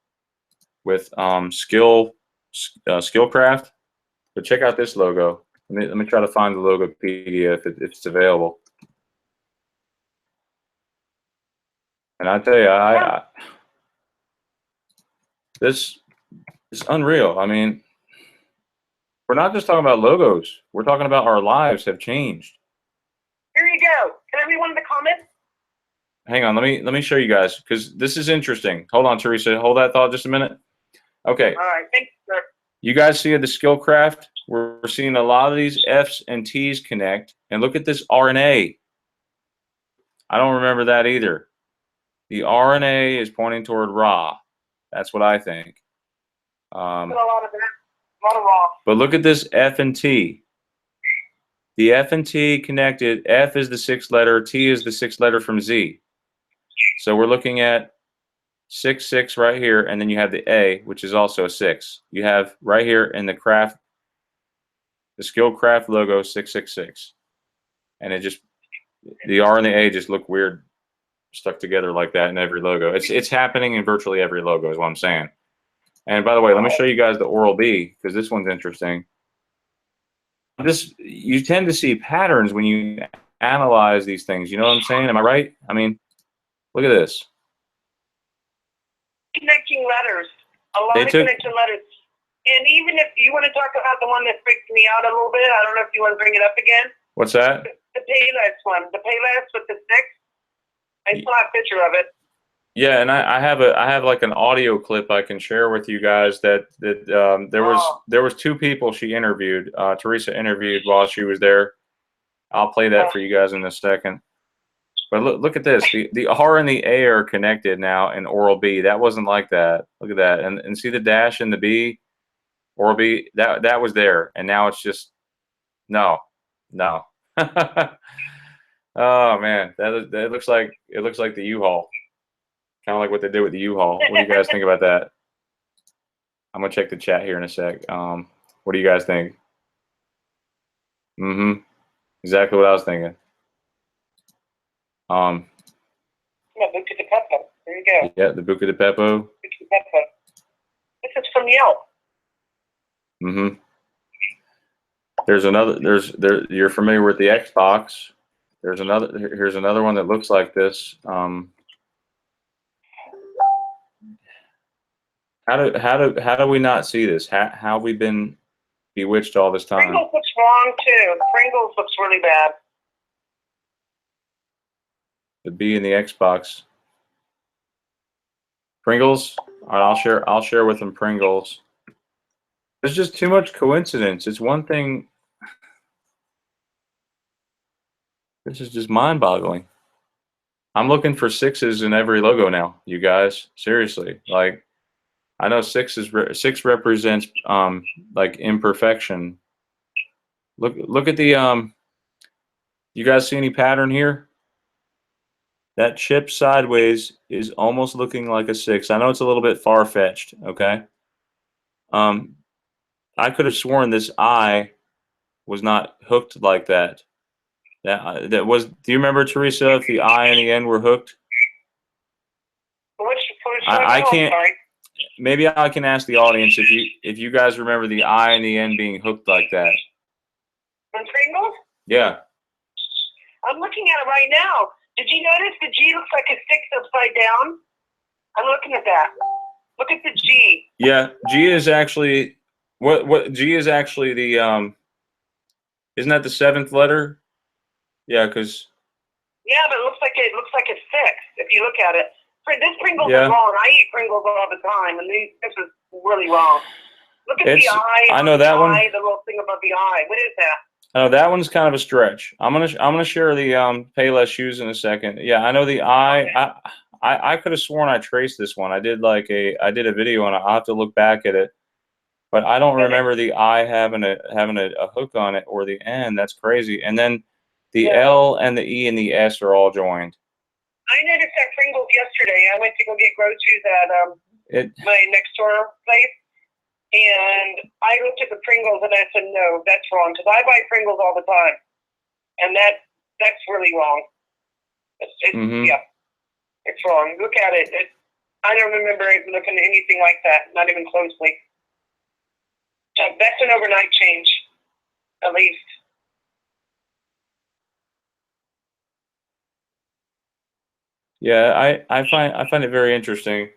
with Skillcraft, but check out this logo. Let me try to find the logo PDF if it's available. And I tell you, this is unreal. I mean, we're not just talking about logos. We're talking about our lives have changed. Here you go. Can I read one of the comments? Hang on, let me show you guys because this is interesting. Hold on, Teresa. Hold that thought just a minute. Okay. All right. Thanks, sir. You guys see the Skillcraft? We're seeing a lot of these F's and T's connect. And look at this R and A. I don't remember that either. The R and A is pointing toward Ra. That's what I think. A lot of that. A lot of raw. But look at this F and T. The F and T connected. F is the 6th letter. T is the 6th letter from Z. So we're looking at 6, 6 right here, and then you have the A, which is also a 6. You have right here in the Skillcraft logo 666, and it just the R and the A just look weird stuck together like that in every logo. It's happening in virtually every logo, is what I'm saying. And by the way, let me show you guys the Oral B because this one's interesting. You tend to see patterns when you analyze these things. You know what I'm saying? Am I right? I mean, look at this. Connecting letters. A lot of connecting letters. And even if you want to talk about the one that freaked me out a little bit, I don't know if you want to bring it up again. What's that? The Payless one. The Payless with the 6. I saw a picture of it. Yeah, and I have like an audio clip I can share with you guys that there was 2 people she interviewed. Teresa interviewed while she was there. I'll play that for you guys in a second. But look at this. The R and the A are connected now in Oral B. That wasn't like that. Look at that. And see the dash in the B? Oral B, that was there. And now it's just no. Oh man, that looks like the U-Haul. Kind of like what they did with the U-Haul. What do you guys think about that? I'm gonna check the chat here in a sec. What do you guys think? Exactly what I was thinking. Yeah, Buca de Beppo. There you go. Yeah, the Buca de Beppo. Buca de Beppo. This is from Yelp. There's another. You're familiar with the Xbox. There's another. Here's another one that looks like this. How do we not see this? How have we been bewitched all this time? Pringles looks wrong too. Pringles looks really bad. The B in the Xbox. Pringles. All right, I'll share with them Pringles. There's just too much coincidence. It's one thing. This is just mind-boggling. I'm looking for 6s in every logo now, you guys. Seriously, like I know 6 represents like imperfection. Look at the You guys see any pattern here? That chip sideways is almost looking like a 6. I know it's a little bit far-fetched, okay? I could have sworn this eye was not hooked like that. That was. Do you remember, Teresa, if the eye and the N were hooked? I can't. Maybe I can ask the audience if you guys remember the I and the N being hooked like that. On Pringles? Yeah. I'm looking at it right now. Did you notice the G looks like a 6 upside down? I'm looking at that. Look at the G. Yeah, G is actually what G is actually the isn't that the 7th letter? Yeah, because. Yeah, but it looks like a 6 if you look at it. This Pringles Yeah. is wrong. I eat Pringles all the time, and this is really wrong. Look at the eye. I know that one. The little thing above the eye. What is that? Oh, that one's kind of a stretch. I'm gonna share the Payless shoes in a second. Yeah, I know the eye. Okay. I could have sworn I traced this one. I did a video on it. I'll have to look back at it, but I don't remember the I having a hook on it or the N. That's crazy. And then the L and the E and the S are all joined. I noticed that Pringles yesterday. I went to go get groceries at my next door place, and I looked at the Pringles and I said, no, that's wrong, because I buy Pringles all the time, and that's really wrong. Yeah, it's wrong. Look at it. I don't remember looking at anything like that, not even closely. So that's an overnight change, at least. Yeah, I find it very interesting.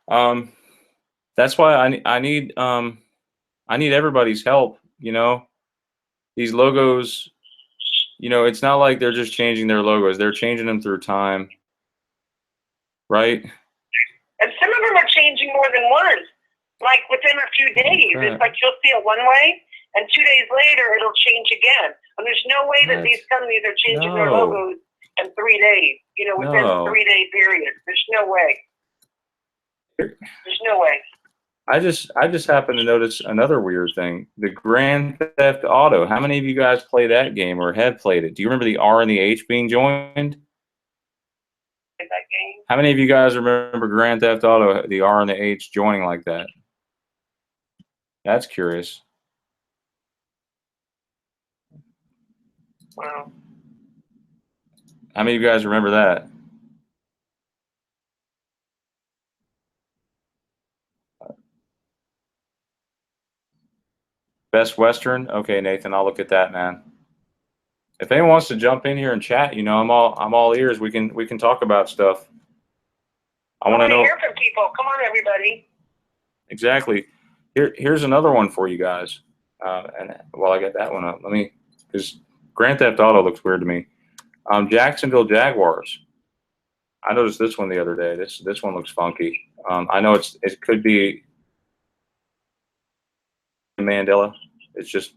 That's why I need everybody's help. You know, these logos. You know, it's not like they're just changing their logos; they're changing them through time, right? And some of them are changing more than once, like within a few days. Right. It's like you'll see it one way, and 2 days later it'll change again. And there's no way that these companies are changing their logos in 3 days. You know, within a 3-day period. There's no way. There's no way. I just happened to notice another weird thing. The Grand Theft Auto. How many of you guys play that game or have played it? Do you remember the R and the H being joined? That game. How many of you guys remember Grand Theft Auto, the R and the H joining like that? That's curious. Wow. How many of you guys remember that? Best Western? Okay, Nathan, I'll look at that, man. If anyone wants to jump in here and chat, you know, I'm all ears. We can talk about stuff. I want to know. Hear from people. Come on, everybody. Exactly. Here's another one for you guys. And while I get that one up, because Grand Theft Auto looks weird to me. Jacksonville Jaguars. I noticed this one the other day. This one looks funky. I know it could be Mandela. It's just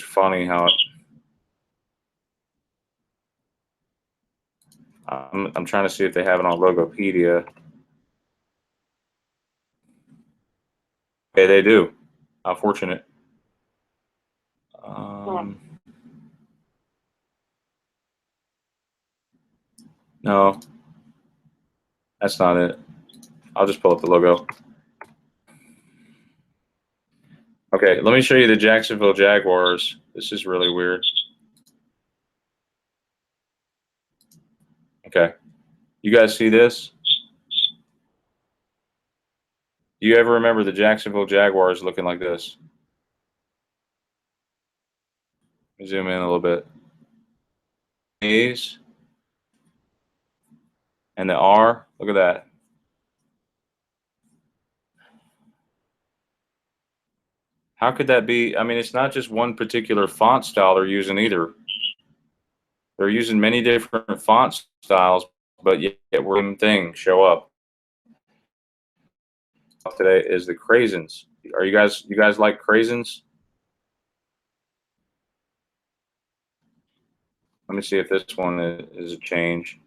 funny how it. I'm trying to see if they have it on Logopedia. Okay, they do. How fortunate. No, that's not it. I'll just pull up the logo. Okay, let me show you the Jacksonville Jaguars. This is really weird. Okay, you guys see this? Do you ever remember the Jacksonville Jaguars looking like this? Zoom in a little bit. A's and the R. Look at that. How could that be? I mean, it's not just one particular font style they're using either. They're using many different font styles, but yet one thing show up. Today is the craisins. Are you guys like craisins? Let me see if this one is a change.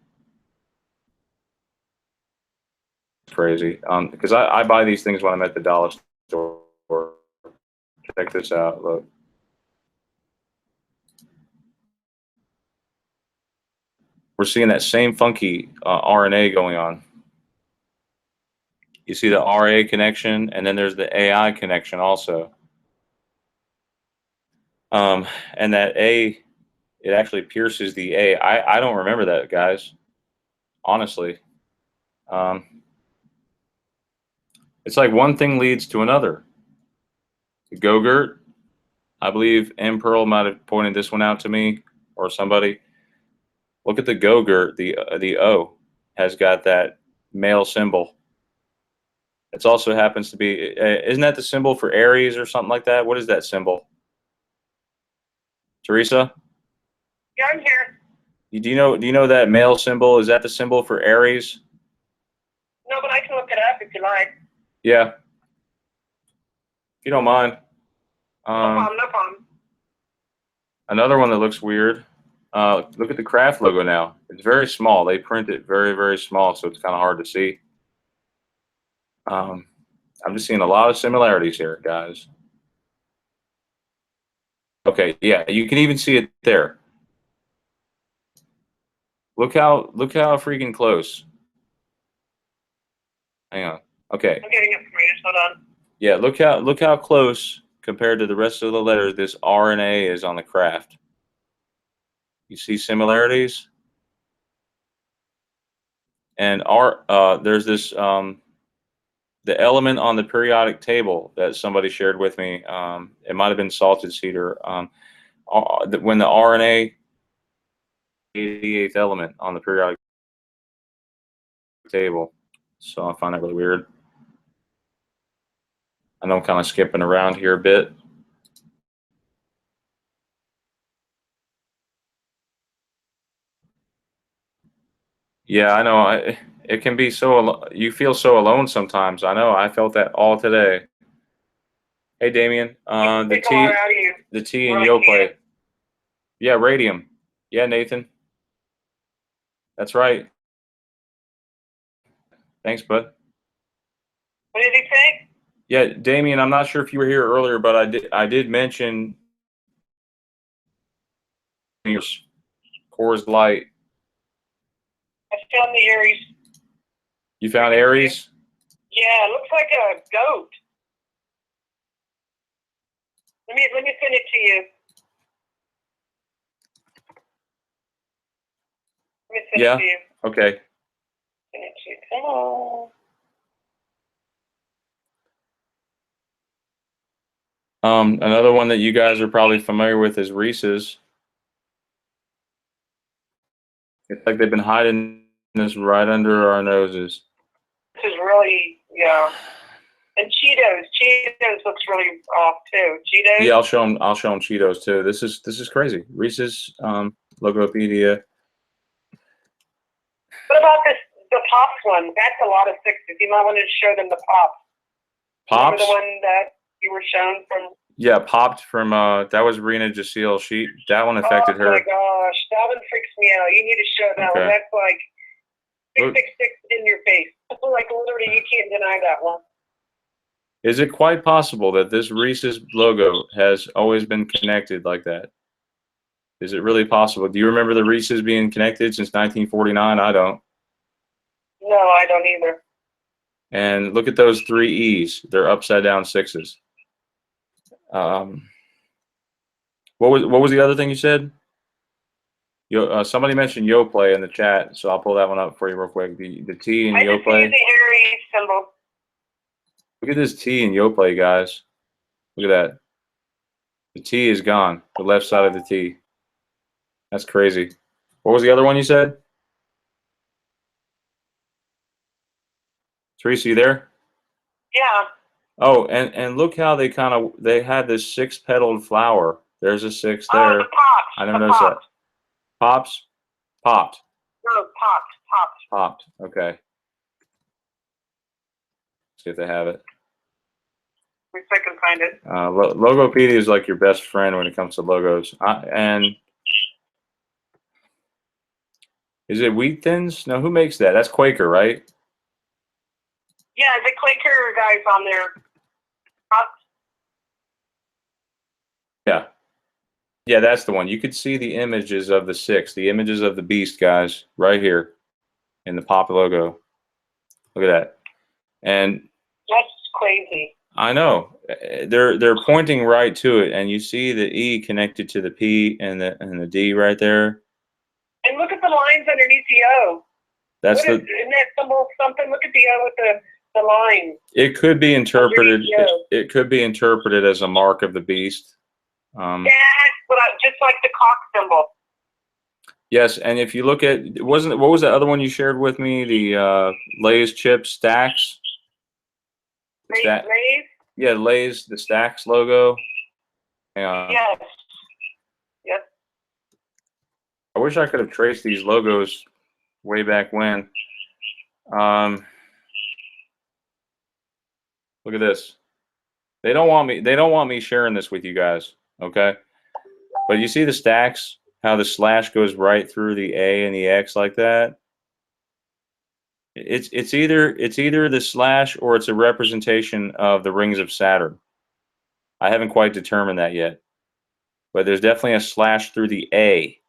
Crazy. Because I buy these things when I'm at the dollar store. Check this out. Look. We're seeing that same funky RNA going on. You see the RA connection, and then there's the AI connection also. And that A, it actually pierces the A. I don't remember that, guys. Honestly. It's like one thing leads to another. The Go-Gurt, I believe M. Pearl might have pointed this one out to me, or somebody. Look at the Go-Gurt, the O has got that male symbol. It also happens to be, isn't that the symbol for Aries or something like that? What is that symbol? Teresa? Yeah, I'm here. Do you know that male symbol? Is that the symbol for Aries? No, but I can look it up if you like. Yeah. If you don't mind. No problem, no problem. Another one that looks weird. Look at the Kraft logo now. It's very small. They print it very, very small, so it's kind of hard to see. I'm just seeing a lot of similarities here, guys. Okay, yeah, you can even see it there. Look how freaking close. Hang on. Okay. I'm getting it for you. Hold on. Yeah, look how close compared to the rest of the letters this RNA is on the Kraft. You see similarities? And there's this the element on the periodic table that somebody shared with me. It might have been salted cedar. When the RNA, 88th element on the periodic table. So I find that really weird. I know I'm kind of skipping around here a bit. Yeah, I know. It can be so, you feel so alone sometimes. I know. I felt that all today. Hey, Damien. The T in Yoplait. Yeah, radium. Yeah, Nathan. That's right. Thanks, bud. What did he say? Yeah, Damien, I'm not sure if you were here earlier, but I did mention Coors Light. I found the Aries. You found Aries? Yeah, it looks like a goat. Let me send it to you. Let me send it to you. Okay. Send it to you. Hello. Another one that you guys are probably familiar with is Reese's. It's like they've been hiding this right under our noses. This is really, yeah. And Cheetos. Cheetos looks really off too. Cheetos. Yeah, I'll show them Cheetos too. This is crazy. Reese's Logopedia. What about the Pops one? That's a lot of sixes. You might want to show them the Pops. Pops? Remember the one that you were shown from? Yeah, Popped from that was Rena Jaceel. That one affected her. Oh my gosh, that one freaks me out. You need to show that one. That's like 666 in your face. Like literally, you can't deny that one. Is it quite possible that this Reese's logo has always been connected like that? Is it really possible? Do you remember the Reese's being connected since 1949? I don't. No, I don't either. And look at those 3 E's. They're upside down 6s. What was the other thing you said? Somebody mentioned Yoplait in the chat, so I'll pull that one up for you real quick. The T in Yoplait. I just see the Aries symbol. Look at this T in Yoplait, guys. Look at that. The T is gone. The left side of the T. That's crazy. What was the other one you said? Teresa, you there? Yeah. Oh, and look how they had this 6-petaled flower. There's a 6 there. Oh, the pops. I never the noticed that. pops. Popped. No, pops. Popped. Okay. Let's see if they have it. Wish I can find it. Logopedia is like your best friend when it comes to logos. And is it Wheat Thins? No, who makes that? That's Quaker, right? Yeah, the Quaker guys on there. Pops. Yeah. Yeah, that's the one. You could see the images of the 6, the images of the beast, guys, right here in the Pop logo. Look at that. And That's crazy. I know they're pointing right to it, and you see the E connected to the P and the D right there. And look at the lines underneath the O. That's isn't that symbol something? Look at the O with the line. It could be interpreted. It could be interpreted as a mark of the beast. That's what just like the cock symbol. Yes, and if you look at what was the other one you shared with me? The Lay's chip stacks. Lay's? Yeah, Lay's, the Stacks logo. Yes. Yep. I wish I could have traced these logos way back when. Look at this. They don't want me sharing this with you guys, okay? But you see the stacks, how the slash goes right through the A and the X like that? It's either the slash or it's a representation of the rings of Saturn. I haven't quite determined that yet. But there's definitely a slash through the A.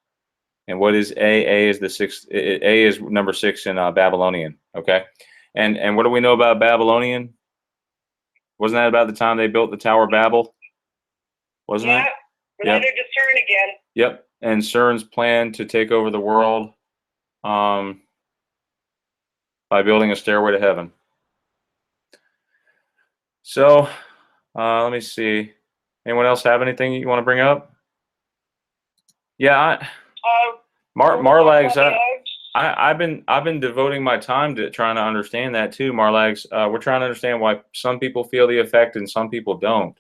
And what is A? A is the 6th. A is number 6 in Babylonian. Okay. And what do we know about Babylonian? Wasn't that about the time they built the Tower of Babel? Wasn't it? We're under CERN again. Yep. And CERN's plan to take over the world by building a stairway to heaven. So let me see. Anyone else have anything you want to bring up? Yeah, Marlags. I've been devoting my time to trying to understand that too, Marlags. We're trying to understand why some people feel the effect and some people don't.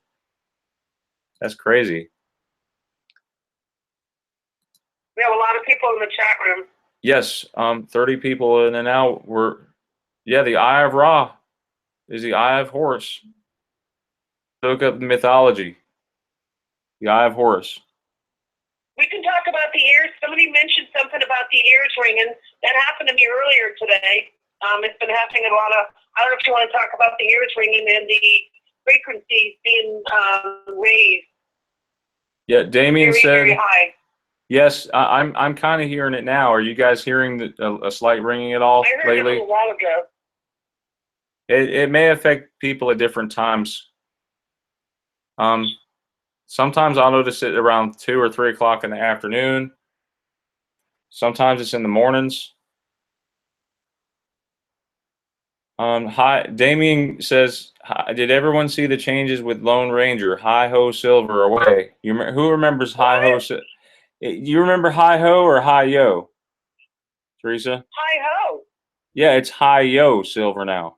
That's crazy. We have a lot of people in the chat room. Yes, 30 people, and then now the Eye of Ra is the Eye of Horus. Look up the mythology. The Eye of Horus. We can talk about the ears. Somebody mentioned something about the ears ringing. That happened to me earlier today. It's been happening a lot of. I don't know if you want to talk about the ears ringing and the frequencies being raised. Yeah, Damien said. Very high. Yes, I'm kind of hearing it now. Are you guys hearing a slight ringing at all I heard lately? it a while ago. It may affect people at different times. Sometimes I'll notice it around 2 or 3 o'clock in the afternoon. Sometimes it's in the mornings. Hi, Damien says, did everyone see the changes with Lone Ranger? Hi ho, silver away. Who remembers hi ho? You remember hi ho or hi yo, Teresa? Hi ho. Yeah, it's hi yo, silver now.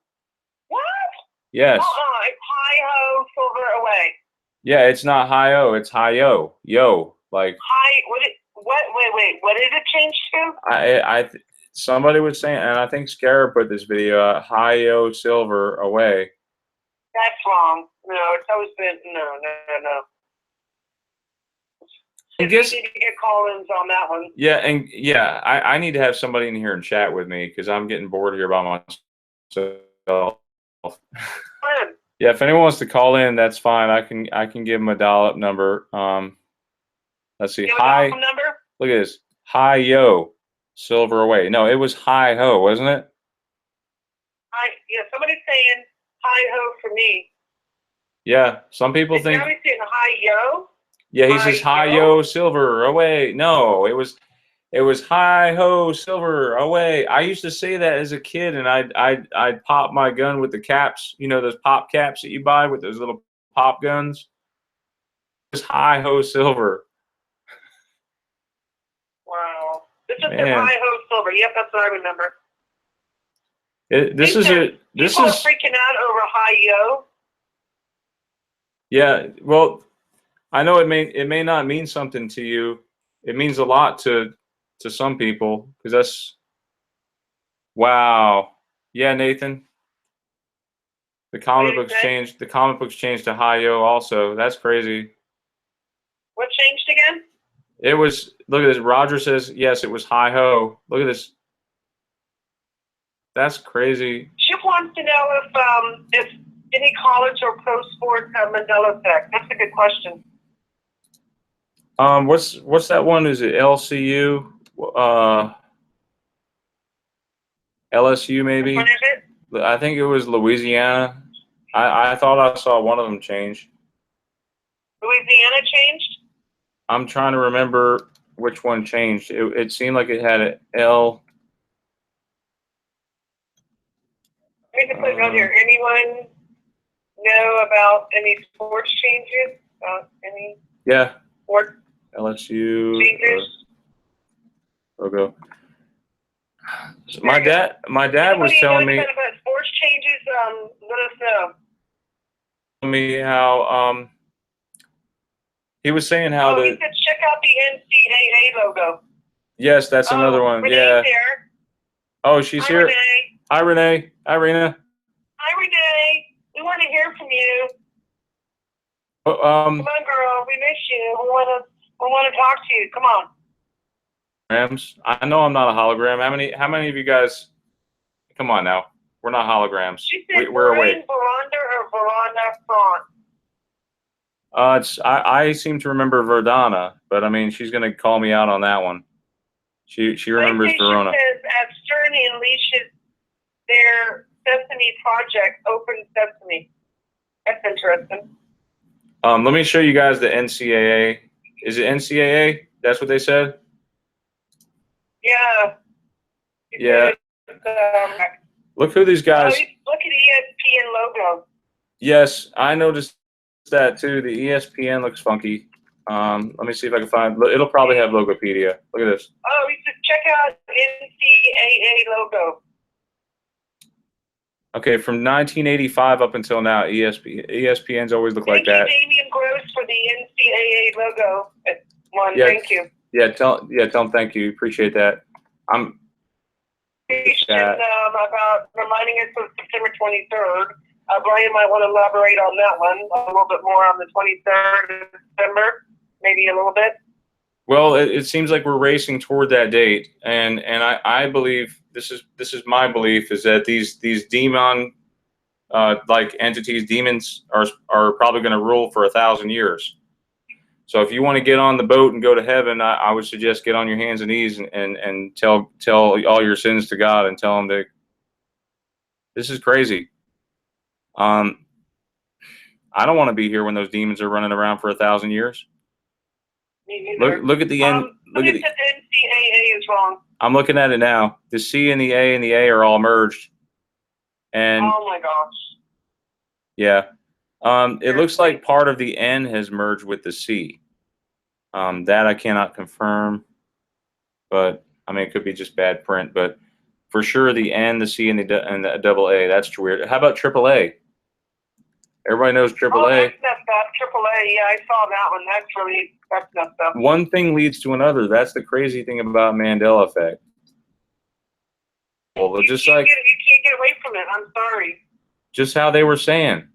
What? Yes. It's hi ho, silver away. Yeah, it's not hi oh, it's hi yo, yo, like. Hi. Wait. What did it change to? Somebody was saying, and I think Scarab put this video, hi yo, silver away. That's wrong. No, it's always been no. I guess you need to get call-ins on that one. Yeah, I need to have somebody in here and chat with me because I'm getting bored here by myself. Yeah, if anyone wants to call in, that's fine. I can give them a dial-up number. Let's see. Hi. Number? Look at this. Hi yo, silver away. No, it was hi ho, wasn't it? Somebody's saying hi ho for me. Yeah, some people think. Now he's saying hi yo. Yeah, he says hi yo, silver away. No, it was hi ho, silver away. I used to say that as a kid, and I'd pop my gun with the caps. You know those pop caps that you buy with those little pop guns. was high ho silver. Wow. This is the Man. high ho silver. Yep, that's what I remember. This is it. This People is are freaking out over high yo. yeah. Well, I know it may not mean something to you. It means a lot to some people because that's wow. Yeah, Nathan. The comic books changed. The comic books changed to high yo also. That's crazy. What changed again? It was. Look at this. Roger says yes. It was high ho. Look at this. That's crazy. Chip wants to know if any college or pro sports have Mandela effect. That's a good question. What's that one? Is it LCU? LSU maybe? Which one is it? I think it was Louisiana. I thought I saw one of them change. Louisiana changed? I'm trying to remember which one changed. It seemed like it had an L. I need to put it on here. Anyone know about any sports changes? Any Yeah. sports LSU changes? logo. My dad was telling me. About sports changes, let us know. Me how he was saying how he said check out the NCAA logo. Yes, that's another one. Renee's yeah. There. Oh, she's Hi, here. Renee. Hi, Renee. Hi, Rena. Hi, Renee. We want to hear from you. Come on, girl. We miss you. We want to talk to you. Come on. Holograms. I know I'm not a hologram. How many of you guys? Come on now. We're not holograms. She said We're awake. Veranda or Veranda Front? I seem to remember Verdana, but I mean she's gonna call me out on that one. She remembers Verona. Says at Stern unleashes their Sesame project, Open Sesame. That's interesting. Let me show you guys the NCAA. Is it NCAA? That's what they said? Yeah. Yeah. Look who these guys. Look at ESPN logo. Yes, I noticed that too. The ESPN looks funky. Let me see if I can find. It'll probably have Logopedia. Look at this. Oh, you should check out NCAA logo. Okay, from 1985 up until now, ESPN's always looked like that. Thank you, Damian Gross, for the NCAA logo. Yeah, thank you. Yeah, tell them thank you. Appreciate that. About reminding us of September 23rd. Brian might want to elaborate on that one a little bit more on the 23rd of December, maybe a little bit. Well, it seems like we're racing toward that date, and I believe this is my belief is that these demon like entities, demons are probably going to rule for 1,000 years. So if you want to get on the boat and go to heaven, I would suggest get on your hands and knees and tell all your sins to God and tell him to. This is crazy. I don't want to be here when those demons are running around for 1,000 years. Me neither. Look at the end. Look at the NCAA is wrong. I'm looking at it now. The C and the A are all merged. And oh my gosh. Yeah. It looks like part of the N has merged with the C. That I cannot confirm, but I mean it could be just bad print. But for sure, the N, the C, and the double A. That's weird. How about triple A? Everybody knows triple A. That's messed up. Triple A. Yeah, I saw that one. That's messed up. One thing leads to another. That's the crazy thing about Mandela Effect. Well, you can't get away from it. I'm sorry. Just how they were saying,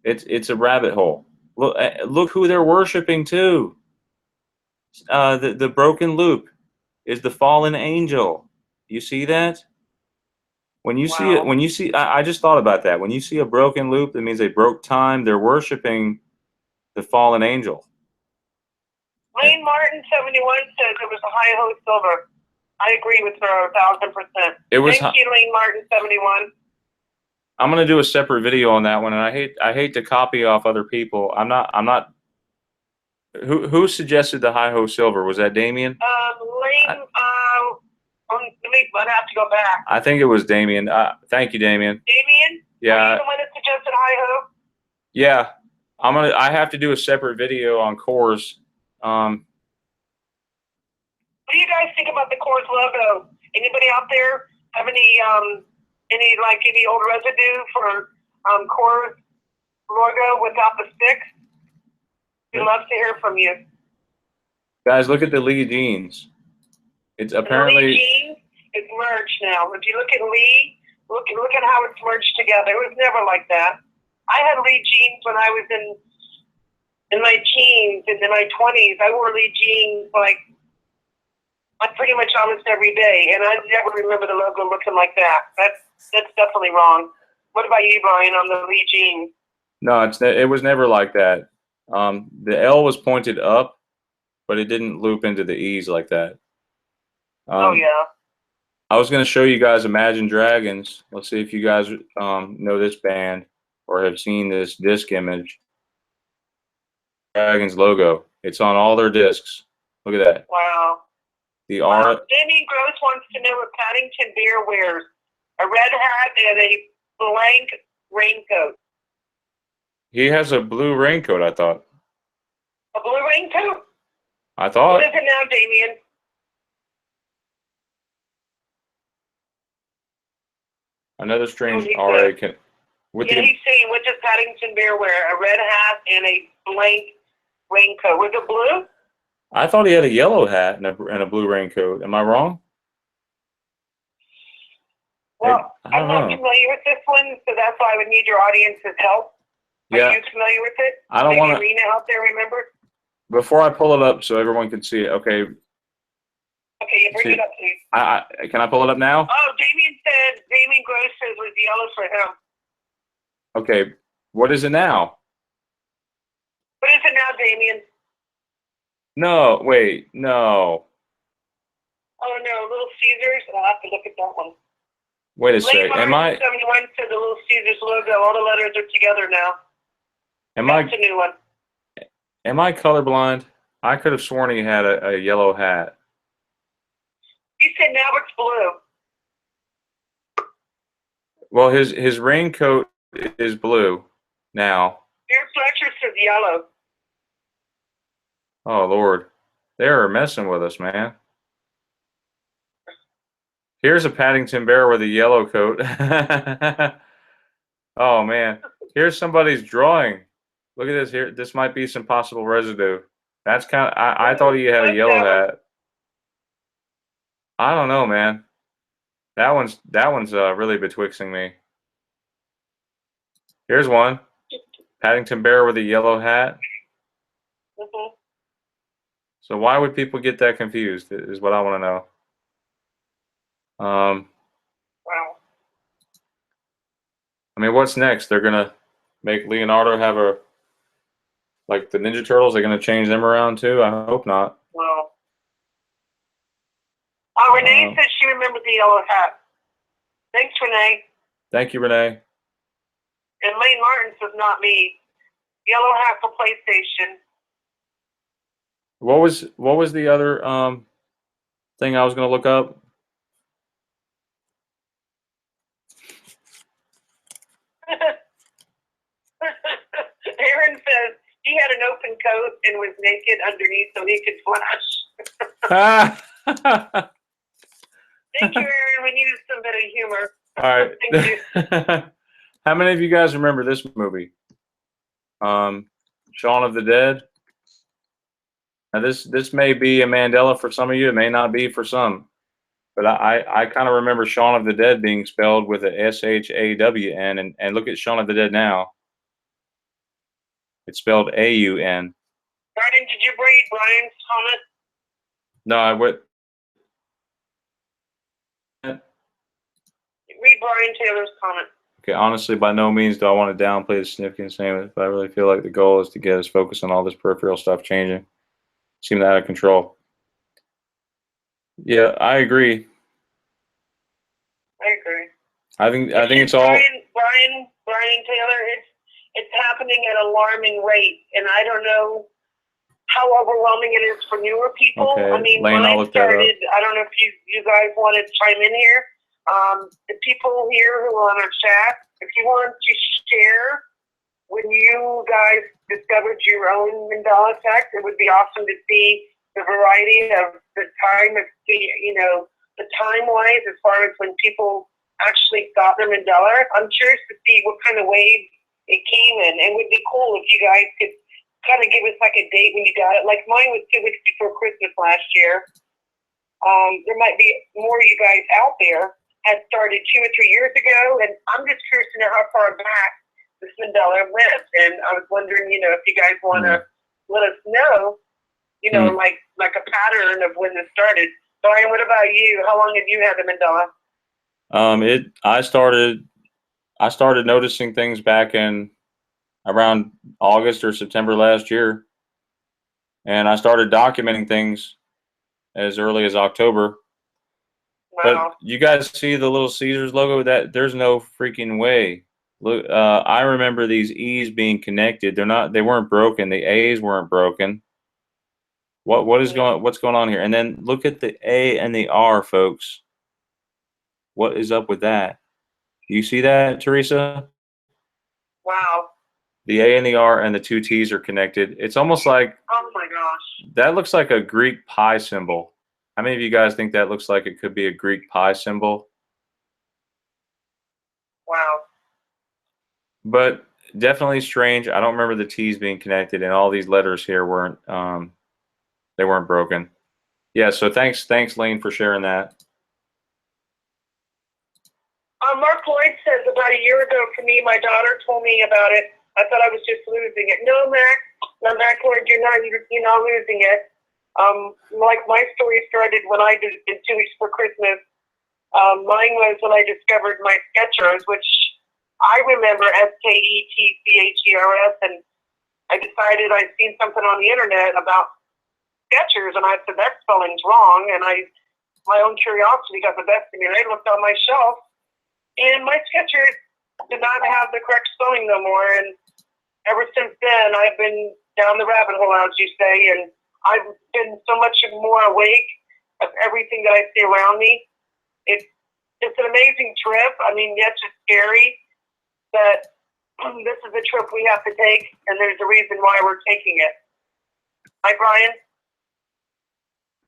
it's a rabbit hole. Look who they're worshiping too. The broken loop is the fallen angel. You see that? When you see it, I just thought about that. When you see a broken loop, that means they broke time. They're worshiping the fallen angel. Lane Martin 71 says it was a high ho silver. I agree with her 1,000%. It was. Thank you, Lane Martin 71. I'm gonna do a separate video on that one, and I hate to copy off other people. I'm not. Who suggested the high ho silver? Was that Damien? Lane. I'd have to go back. I think it was Damien. Thank you, Damien. Damien? Yeah. Are you the one that suggested high ho? Yeah. I have to do a separate video on cores. What do you guys think about the Coors logo? Anybody out there have any old residue for Coors logo without the sticks? We'd love to hear from you. Guys, look at the Lee jeans. It's And apparently the Lee jeans is merged now. If you look at Lee, look at how it's merged together. It was never like that. I had Lee jeans when I was in my teens and in my 20s. I wore Lee jeans like pretty much almost every day, and I never remember the logo looking like that. That's definitely wrong. What about you, Brian, on the Lee jeans? no, it was never like that. The L was pointed up, but it didn't loop into the E's like that. Oh yeah. I was going to show you guys Imagine Dragons. Let's see if you guys know this band or have seen this disc image. Dragons logo. It's on all their discs. Look at that. Wow. The Wow. R. Damien Gross wants to know if Paddington Bear wears a red hat and a blank raincoat. He has a blue raincoat, I thought. A blue raincoat? I thought. What is it now, Damien? Another strange Oh, he RA said- can. With Yeah, the, he's saying, what does Paddington Bear wear? A red hat and a blank raincoat. Was it blue? I thought he had a yellow hat and a blue raincoat. Am I wrong? Well, I I'm don't not know. familiar with this one, so that's why I would need your audience's help. Are Yeah, you familiar with it? I don't Maybe want to. Rena out there, remember? Before I pull it up so everyone can see it. Okay, Okay, you bring See- it up, please. can I pull it up now? Oh, Damien Gross says it was yellow for him. Okay, what is it now? What is it now, Damien? No, wait, no. Oh, no, Little Caesars. I'll have to look at that one. Wait a Late sec. March Am I 71 said the Little Caesars logo. All the letters are together now. That's a new one. colorblind? I could have sworn he had a yellow hat. He said now it's blue. Well, his raincoat is blue now. Your Fletcher says yellow. Oh Lord, they're messing with us, man. Here's a Paddington Bear with a yellow coat. Oh man, here's somebody's drawing. Look at this here. This might be some possible residue. That's kind of. I thought he had a yellow hat. I don't know, man. That one's really betwixting me. Here's one. Paddington Bear with a yellow hat. Mm-hmm. So why would people get that confused? Is what I want to know. Wow. I mean, what's next? They're gonna make Leonardo have like the Ninja Turtles. They're gonna change them around too. I hope not. Wow. Renee says she remembers the yellow hat. Thanks, Renee. Thank you, Renee. And Lane Martin says not me. Yellow hat for PlayStation. What was the other thing I was gonna look up? Aaron says he had an open coat and was naked underneath so he could flash. Thank you, Aaron. We needed some bit of humor. All right. Thank you. How many of you guys remember this movie? Shaun of the Dead. Now this may be a Mandela for some of you. It may not be for some. But I kind of remember Shaun of the Dead being spelled with a SHAWN, and look at Shaun of the Dead now. It's spelled AUN. Brian, did you read Brian's comment? No, I would. Read Brian Taylor's comment. Okay, honestly, by no means do I want to downplay the significance of it, but I really feel like the goal is to get us focused on all this peripheral stuff changing. Seems out of control. Yeah, I agree. I agree. I think it's all. Brian Taylor, it's happening at an alarming rate, and I don't know how overwhelming it is for newer people. Okay, I mean, Lane, when I'll I look that up. started, I don't know if you guys want to chime in here. The people here who are on our chat, if you want to share when you guys discovered your own Mandela effect, it would be awesome to see the variety of the time of the time-wise as far as when people actually got their Mandela. I'm curious to see what kind of wave it came in. It would be cool if you guys could kind of give us like a date when you got it. Like mine was 2 weeks before Christmas last year. There might be more you guys out there had started 2 or 3 years ago, and I'm just curious to know how far back this Mandela went. And I was wondering, if you guys want to let us know, like a pattern of when this started. Brian, what about you? How long have you had the Mandela? I started noticing things back in around August or September last year, and I started documenting things as early as October. Wow. But you guys see the little Caesars logo? That there's no freaking way. Look, I remember these E's being connected. They weren't broken. The A's weren't broken. What's going on here? And then look at the A and the R, folks. What is up with that? You see that, Teresa? Wow. The A and the R and the 2 T's are connected. It's almost like, oh my gosh, that looks like a Greek pi symbol. How many of you guys think that looks like it could be a Greek pi symbol? Wow. But definitely strange. I don't remember the T's being connected, and all these letters here weren't they weren't broken. Yeah, so thanks Lane for sharing that. Mark Lloyd says about a year ago for me, my daughter told me about it. I thought I was just losing it. No, Mark Lloyd, you're not losing it. Like my story started when I did 2 weeks before Christmas. Mine was when I discovered my Skechers, which I remember Sketchers, and I decided I'd seen something on the internet about Skechers, and I said that spelling's wrong, and my own curiosity got the best of me, and I looked on my shelf, and my Skechers did not have the correct spelling no more, and ever since then I've been down the rabbit hole, as you say, and I've been so much more awake of everything that I see around me. It's an amazing trip. I mean, yes, it's scary, but this is a trip we have to take, and there's a reason why we're taking it. Hi, Brian?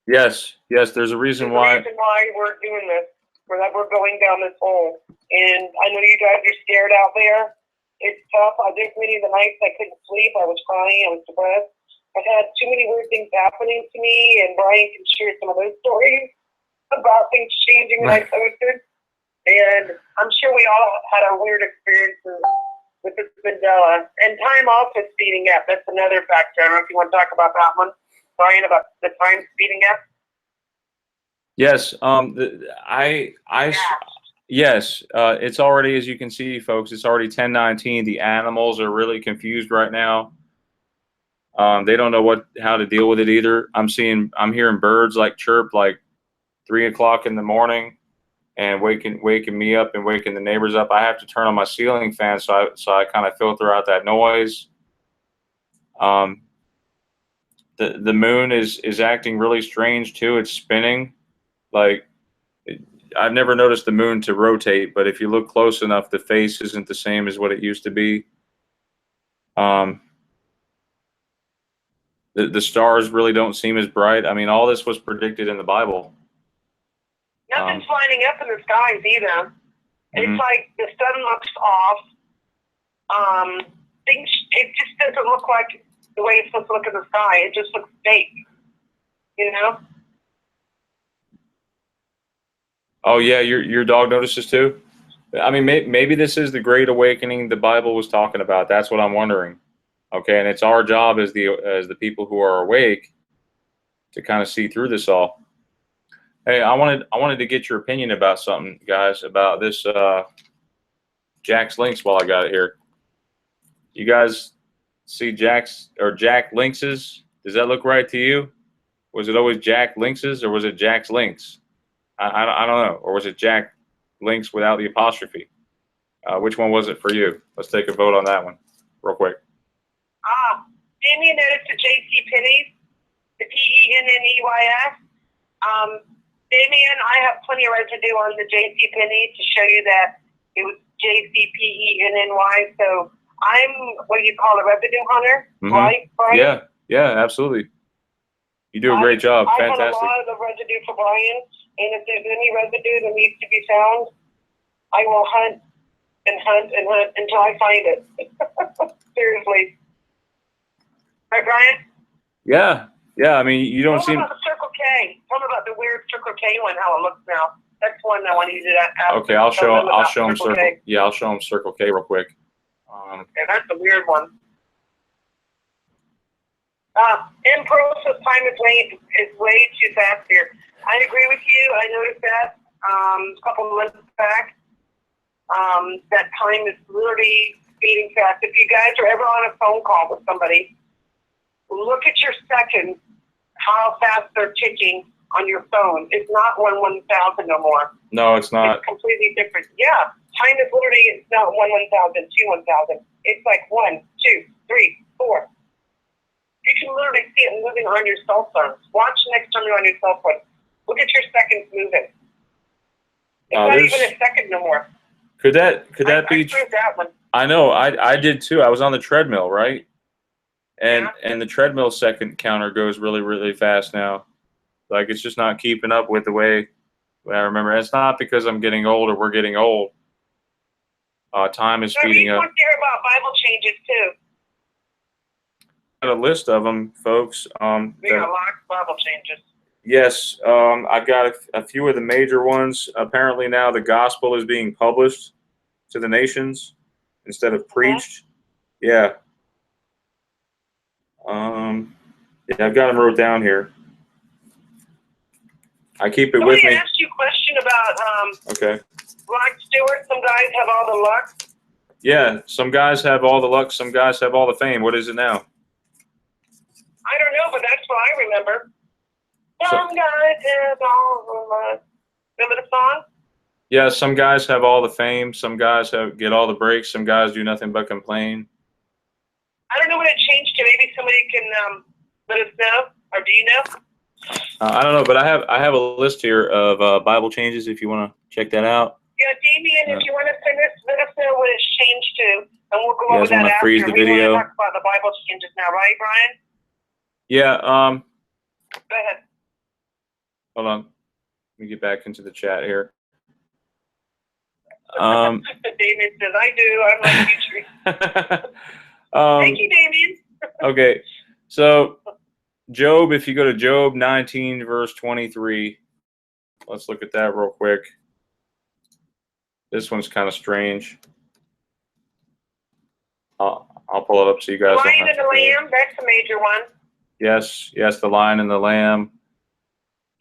Yes, there's a reason why. There's a reason why we're doing this, we're going down this hole. And I know you guys are scared out there. It's tough. There's many of the nights I couldn't sleep. I was crying. I was depressed. I've had too many weird things happening to me, and Brian can share some of those stories about things changing that I posted. And I'm sure we all had our weird experiences with this Mandela. And time also speeding up. That's another factor. I don't know if you want to talk about that one, Brian, about the time speeding up. Yes, yes, it's already, as you can see, folks, it's already 10:19. The animals are really confused right now. They don't know how to deal with it either. I'm hearing birds like chirp like 3 o'clock in the morning, and waking me up and waking the neighbors up. I have to turn on my ceiling fan so I kind of filter out that noise. The moon is acting really strange too. It's spinning. I've never noticed the moon to rotate, but if you look close enough, the face isn't the same as what it used to be. The stars really don't seem as bright. I mean, all this was predicted in the Bible. Nothing's lining up in the skies either. It's like the sun looks off. It just doesn't look like the way it's supposed to look in the sky. It just looks fake, Oh yeah, your dog notices too? I mean, maybe this is the great awakening the Bible was talking about. That's what I'm wondering. Okay, and it's our job as the people who are awake to kind of see through this all. Hey, I wanted to get your opinion about something, guys, about this Jack's Links while I got it here. You guys see Jack Linkses? Does that look right to you? Was it always Jack Linkses, or was it Jack's Links? I don't know. Or was it Jack Links without the apostrophe? Which one was it for you? Let's take a vote on that one real quick. Damien noticed the J.C. Penney's, the Penneys. Damien, I have plenty of residue on the J.C. Penney to show you that it was J.C.Penny. So I'm what you call a residue hunter, Mhm. right, Brian? Yeah, yeah, absolutely. You do a great job. I hunt a Fantastic. lot of the residue for Brian, and if there's any residue that needs to be found, I will hunt and hunt and hunt until I find it. Seriously. Right, Brian? Yeah, yeah. I mean, you don't Tell me seem. about the Circle K. Tell me about the weird Circle K one, how it looks now. That's one I want you to ask. Okay, I'll show them Circle Circle. K. Yeah, I'll show them Circle K real quick. Yeah, that's a weird one. In process, time is way too fast here. I agree with you. I noticed that a couple of months back. That time is literally speeding fast. If you guys are ever on a phone call with somebody, look at your seconds, how fast they're ticking on your phone. It's not 1/1000 no more. No, it's not. It's completely different. Yeah, time is literally, it's not 1/1000, 2/1000. It's like 1, 2, 3, 4. You can literally see it moving on your cell phone. Watch next time you're on your cell phone. Look at your seconds moving. It's not even a second no more. Could that be? I proved that one. I know. I did too. I was on the treadmill, right? And the treadmill second counter goes really, really fast now. Like it's just not keeping up with the way I remember. It's not because I'm getting old or we're getting old. Time is speeding up. I want to hear about Bible changes too. Got a list of them, folks. We got a lot of Bible changes. Yes, I've got a few of the major ones. Apparently now the gospel is being published to the nations instead of preached. Yeah. Yeah, I've got them wrote down here. I keep it with me. Somebody asked you a question about Okay. Rod Stewart. Some guys have all the luck. Yeah, some guys have all the luck, some guys have all the fame. What is it now? I don't know, but that's what I remember. Some guys have all the luck. Remember the song? Yeah, some guys have all the fame, some guys get all the breaks, some guys do nothing but complain. I don't know what it changed to. Maybe somebody can let us know, or do you know? I don't know, but I have a list here of Bible changes if you want to check that out. Yeah, Damien, if you want to send us, let us know what it's changed to, and we'll go You over guys that wanna after. freeze the We video? want to talk about the Bible changes now, right, Brian? Yeah, Go ahead. hold on. Let me get back into the chat here. Damien says, I do. I'm like future. Thank you, Damien. Okay, so Job, if you go to Job 19, verse 23, let's look at that real quick. This one's kind of strange. I'll pull it up so you guys The don't Lion have and the to read it. Lamb, that's a major one. Yes, the Lion and the Lamb.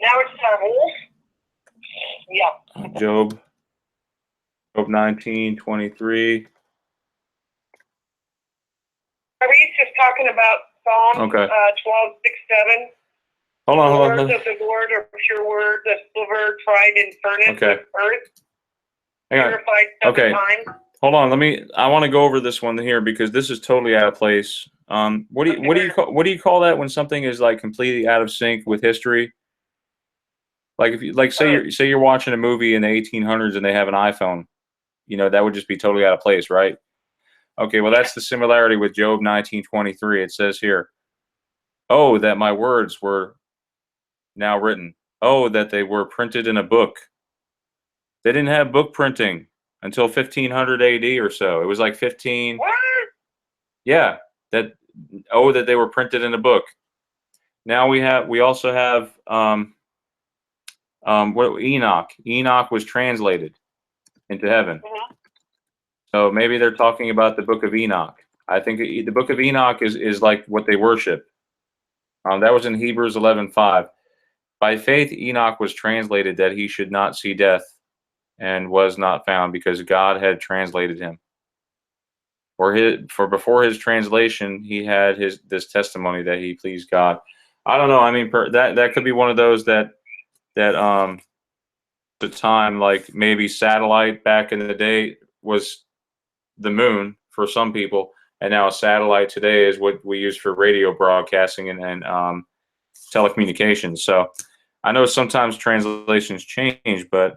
Now it's wolf. Yeah. Job 19, 23. Maurice is talking about Psalm 12, 6, 7. Hold on. The words of the Lord are pure words, a silver tried in furnace Okay. of earth, Hang on. purified 7 times. Hold on. I want to go over this one here because this is totally out of place. What do you call that when something is like completely out of sync with history? Like if you say you're watching a movie in the 1800s and they have an iPhone, that would just be totally out of place, right? Okay, well that's the similarity with Job 19:23. It says here, "Oh, that my words were now written. Oh, that they were printed in a book." They didn't have book printing until 1500 AD or so. It was like 15. What? Yeah, that they were printed in a book. Now we also have Enoch. Enoch was translated into heaven. Mm-hmm. So maybe they're talking about the book of Enoch. I think the book of Enoch is like what they worship. That was in Hebrews 11:5. By faith Enoch was translated that he should not see death, and was not found because God had translated him. For before his translation, he had this testimony that he pleased God. I don't know. I mean, that could be one of those that the time, like maybe satellite back in the day was the moon for some people, and now a satellite today is what we use for radio broadcasting and telecommunications. So I know sometimes translations change, but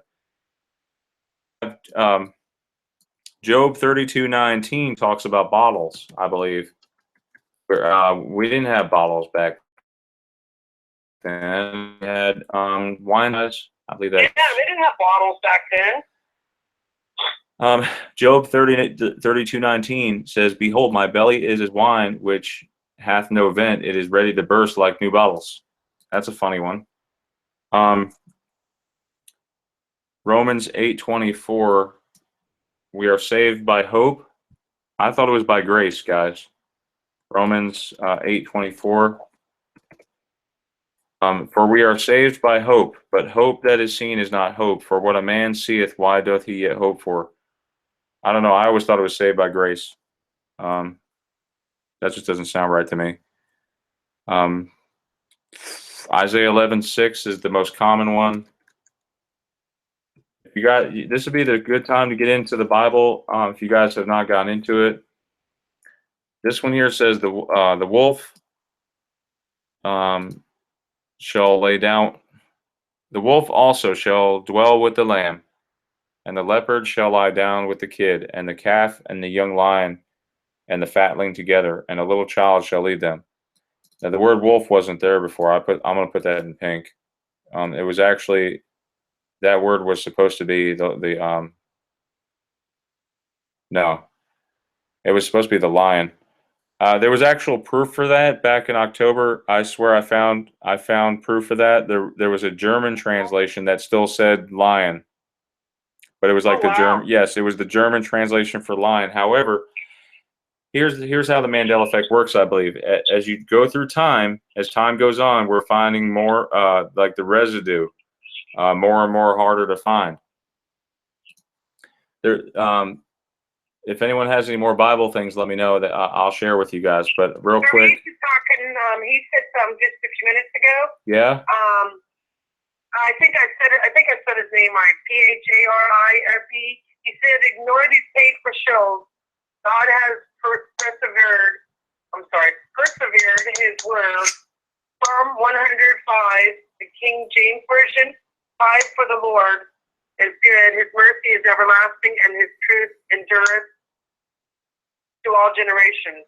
Job 32:19 talks about bottles, I believe. We didn't have bottles back then. We had wine. I believe that. Yeah, they didn't have bottles back then. Job 32:19 says, "Behold, my belly is as wine, which hath no vent; it is ready to burst like new bottles." That's a funny one. Romans 8:24, we are saved by hope. I thought it was by grace, guys. Romans 8:24. For we are saved by hope, but hope that is seen is not hope. For what a man seeth, why doth he yet hope for? I don't know. I always thought it was saved by grace. That just doesn't sound right to me. Isaiah 11:6 is the most common one. If you got, this would be the good time to get into the Bible. If you guys have not gotten into it, this one here says the wolf shall lay down. The wolf also shall dwell with the lamb, and the leopard shall lie down with the kid, and the calf and the young lion and the fatling together, and a little child shall lead them. Now the word wolf wasn't there before. I'm going to put that in pink. It was actually, that word was supposed to be no, it was supposed to be the lion. There was actual proof for that back in October. I swear I found proof of that. There was a German translation that still said lion, but it was like German. Yes, it was the German translation for lion. However, here's how the Mandela effect works. I believe as you go through time, as time goes on, we're finding more like the residue, more and more harder to find. There. If anyone has any more Bible things, let me know that I'll share with you guys. But real quick, He's talking. He said something just a few minutes ago. Yeah. I think I said it. I think I said his name right. PHARIRP. He said, "Ignore these paid for shows. God has persevered in His word." Psalm 105, the King James Version. Fight for the Lord is good. His mercy is everlasting, and His truth endureth to all generations.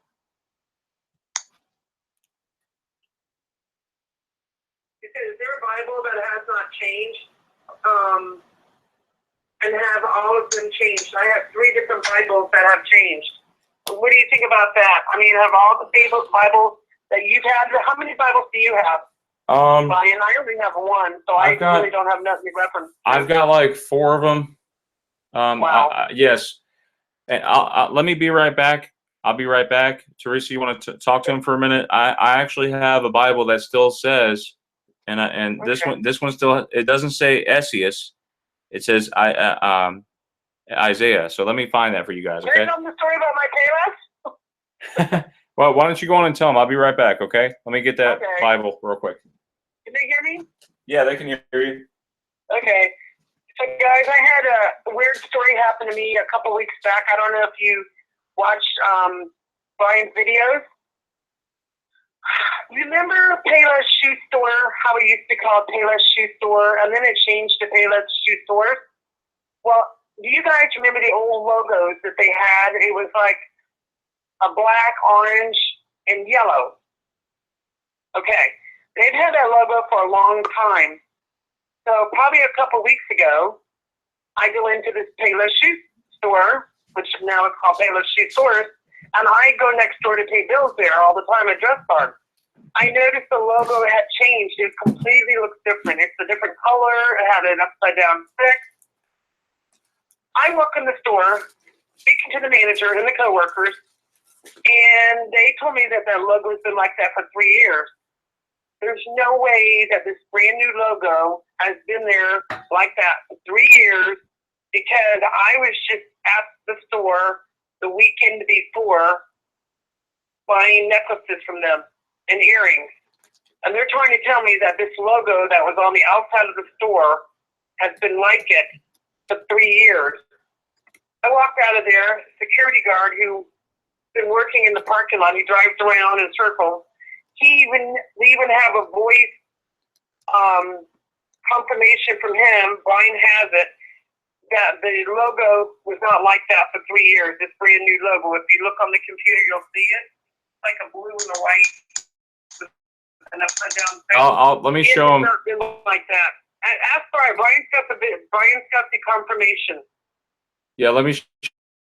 He said, "Is there a Bible that has not changed?" And have all of them changed? I have 3 different Bibles that have changed. What do you think about that? I mean, have all the Bibles that you've had? How many Bibles do you have? Brian, I only have 1, so I really don't have nothing to reference. I've got like 4 of them. Wow. Yes. And let me be right back. I'll be right back. Teresa, you want to talk to him for a minute? I actually have a Bible that still says, and this one still, it doesn't say Esaias. It says Isaiah. So let me find that for you guys. Okay. Can I tell the story about my playlist? Well, why don't you go on and tell them? I'll be right back. Okay. Let me get that Bible real quick. Can they hear me? Yeah, they can hear you. Okay. So, guys, I had a weird story happen to me a couple weeks back. I don't know if you watched Brian's videos. Remember Payless Shoe Store, how we used to call it Payless Shoe Store, and then it changed to Payless Shoe Store? Well, do you guys remember the old logos that they had? It was like a black, orange, and yellow. Okay. They've had that logo for a long time. So probably a couple weeks ago, I go into this Payless Shoe Store, which now is called Payless Shoe Stores, and I go next door to pay bills there all the time at Dress Barn. I noticed the logo had changed. It completely looks different. It's a different color. It had an upside-down stick. I walk in the store, speaking to the manager and the coworkers, and they told me that their logo has been like that for 3 years. There's no way that this brand new logo has been there like that for 3 years, because I was just at the store the weekend before buying necklaces from them and earrings. And they're trying to tell me that this logo that was on the outside of the store has been like it for 3 years. I walked out of there, security guard who's been working in the parking lot, he drives around in circles. We even have a voice confirmation from him, Brian has it, that the logo was not like that for 3 years. This brand new logo. If you look on the computer, you'll see it. It's like a blue and a white, with an upside down thing. Let me show him. It's not been like that. And ask Brian. Brian's got the confirmation. Yeah, let me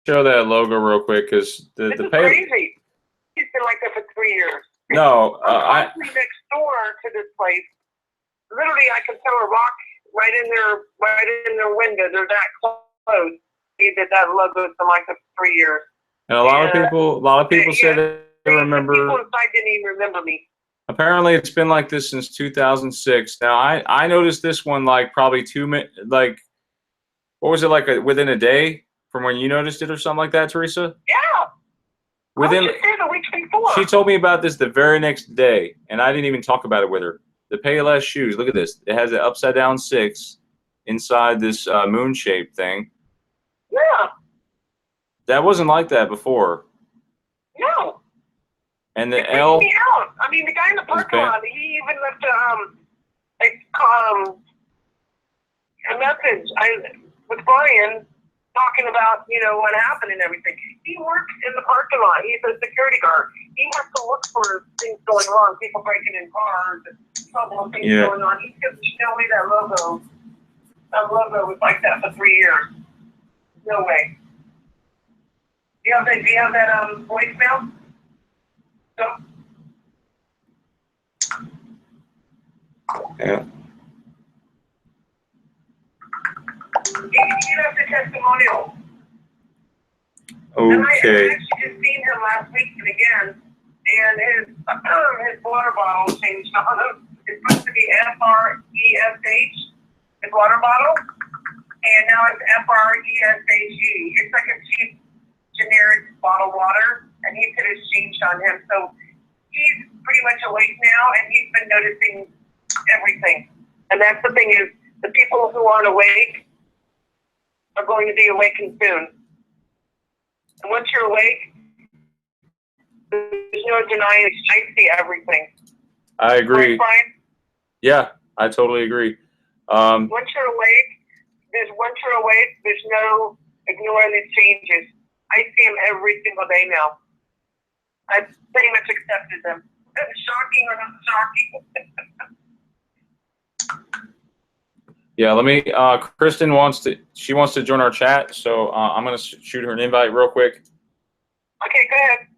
show that logo real quick because This is crazy. He's been like that for 3 years. No, I'm constantly next door to this place. Literally, I can throw a rock right in their window. They're that close. That logo's been like that for 3 years. and a lot of people say they remember. People inside didn't even remember me. Apparently, it's been like this since 2006. Now, I noticed this one like probably like, what was it, like within a day from when you noticed it or something like that, Teresa? Yeah. Within. I was just there the week before. She told me about this the very next day, and I didn't even talk about it with her. The Payless shoes. Look at this. It has an upside down 6 inside this moon shaped thing. Yeah. That wasn't like that before. No. And the It L. freaked me out. I mean, the guy in the parking lot, he even left a message with Brian talking about, what happened and everything. He works in the parking lot. He's a security guard. He has to look for things going wrong, people breaking in cars, trouble, things going on. He said, no way that logo was like that for 3 years. No way. Do you have that voicemail? So, Yeah. he left a testimonial. Okay. And I actually just seen him last week and again, and his water bottle changed on him. It's supposed to be FRESH, his water bottle, and now it's FRESHE. It's like a cheap, generic bottled water, and he said it's changed on him. So he's pretty much awake now, and he's been noticing everything. And that's the thing is, the people who aren't awake are going to be awakened soon. And once you're awake, there's no denying I see everything. I agree. Right, Brian? Yeah, I totally agree. Once you're awake, there's no ignoring these changes. I see them every single day now. I've pretty much accepted them. Shocking or not shocking? Yeah, let me. Kristen wants to join our chat, so I'm gonna shoot her an invite real quick. Okay, go ahead.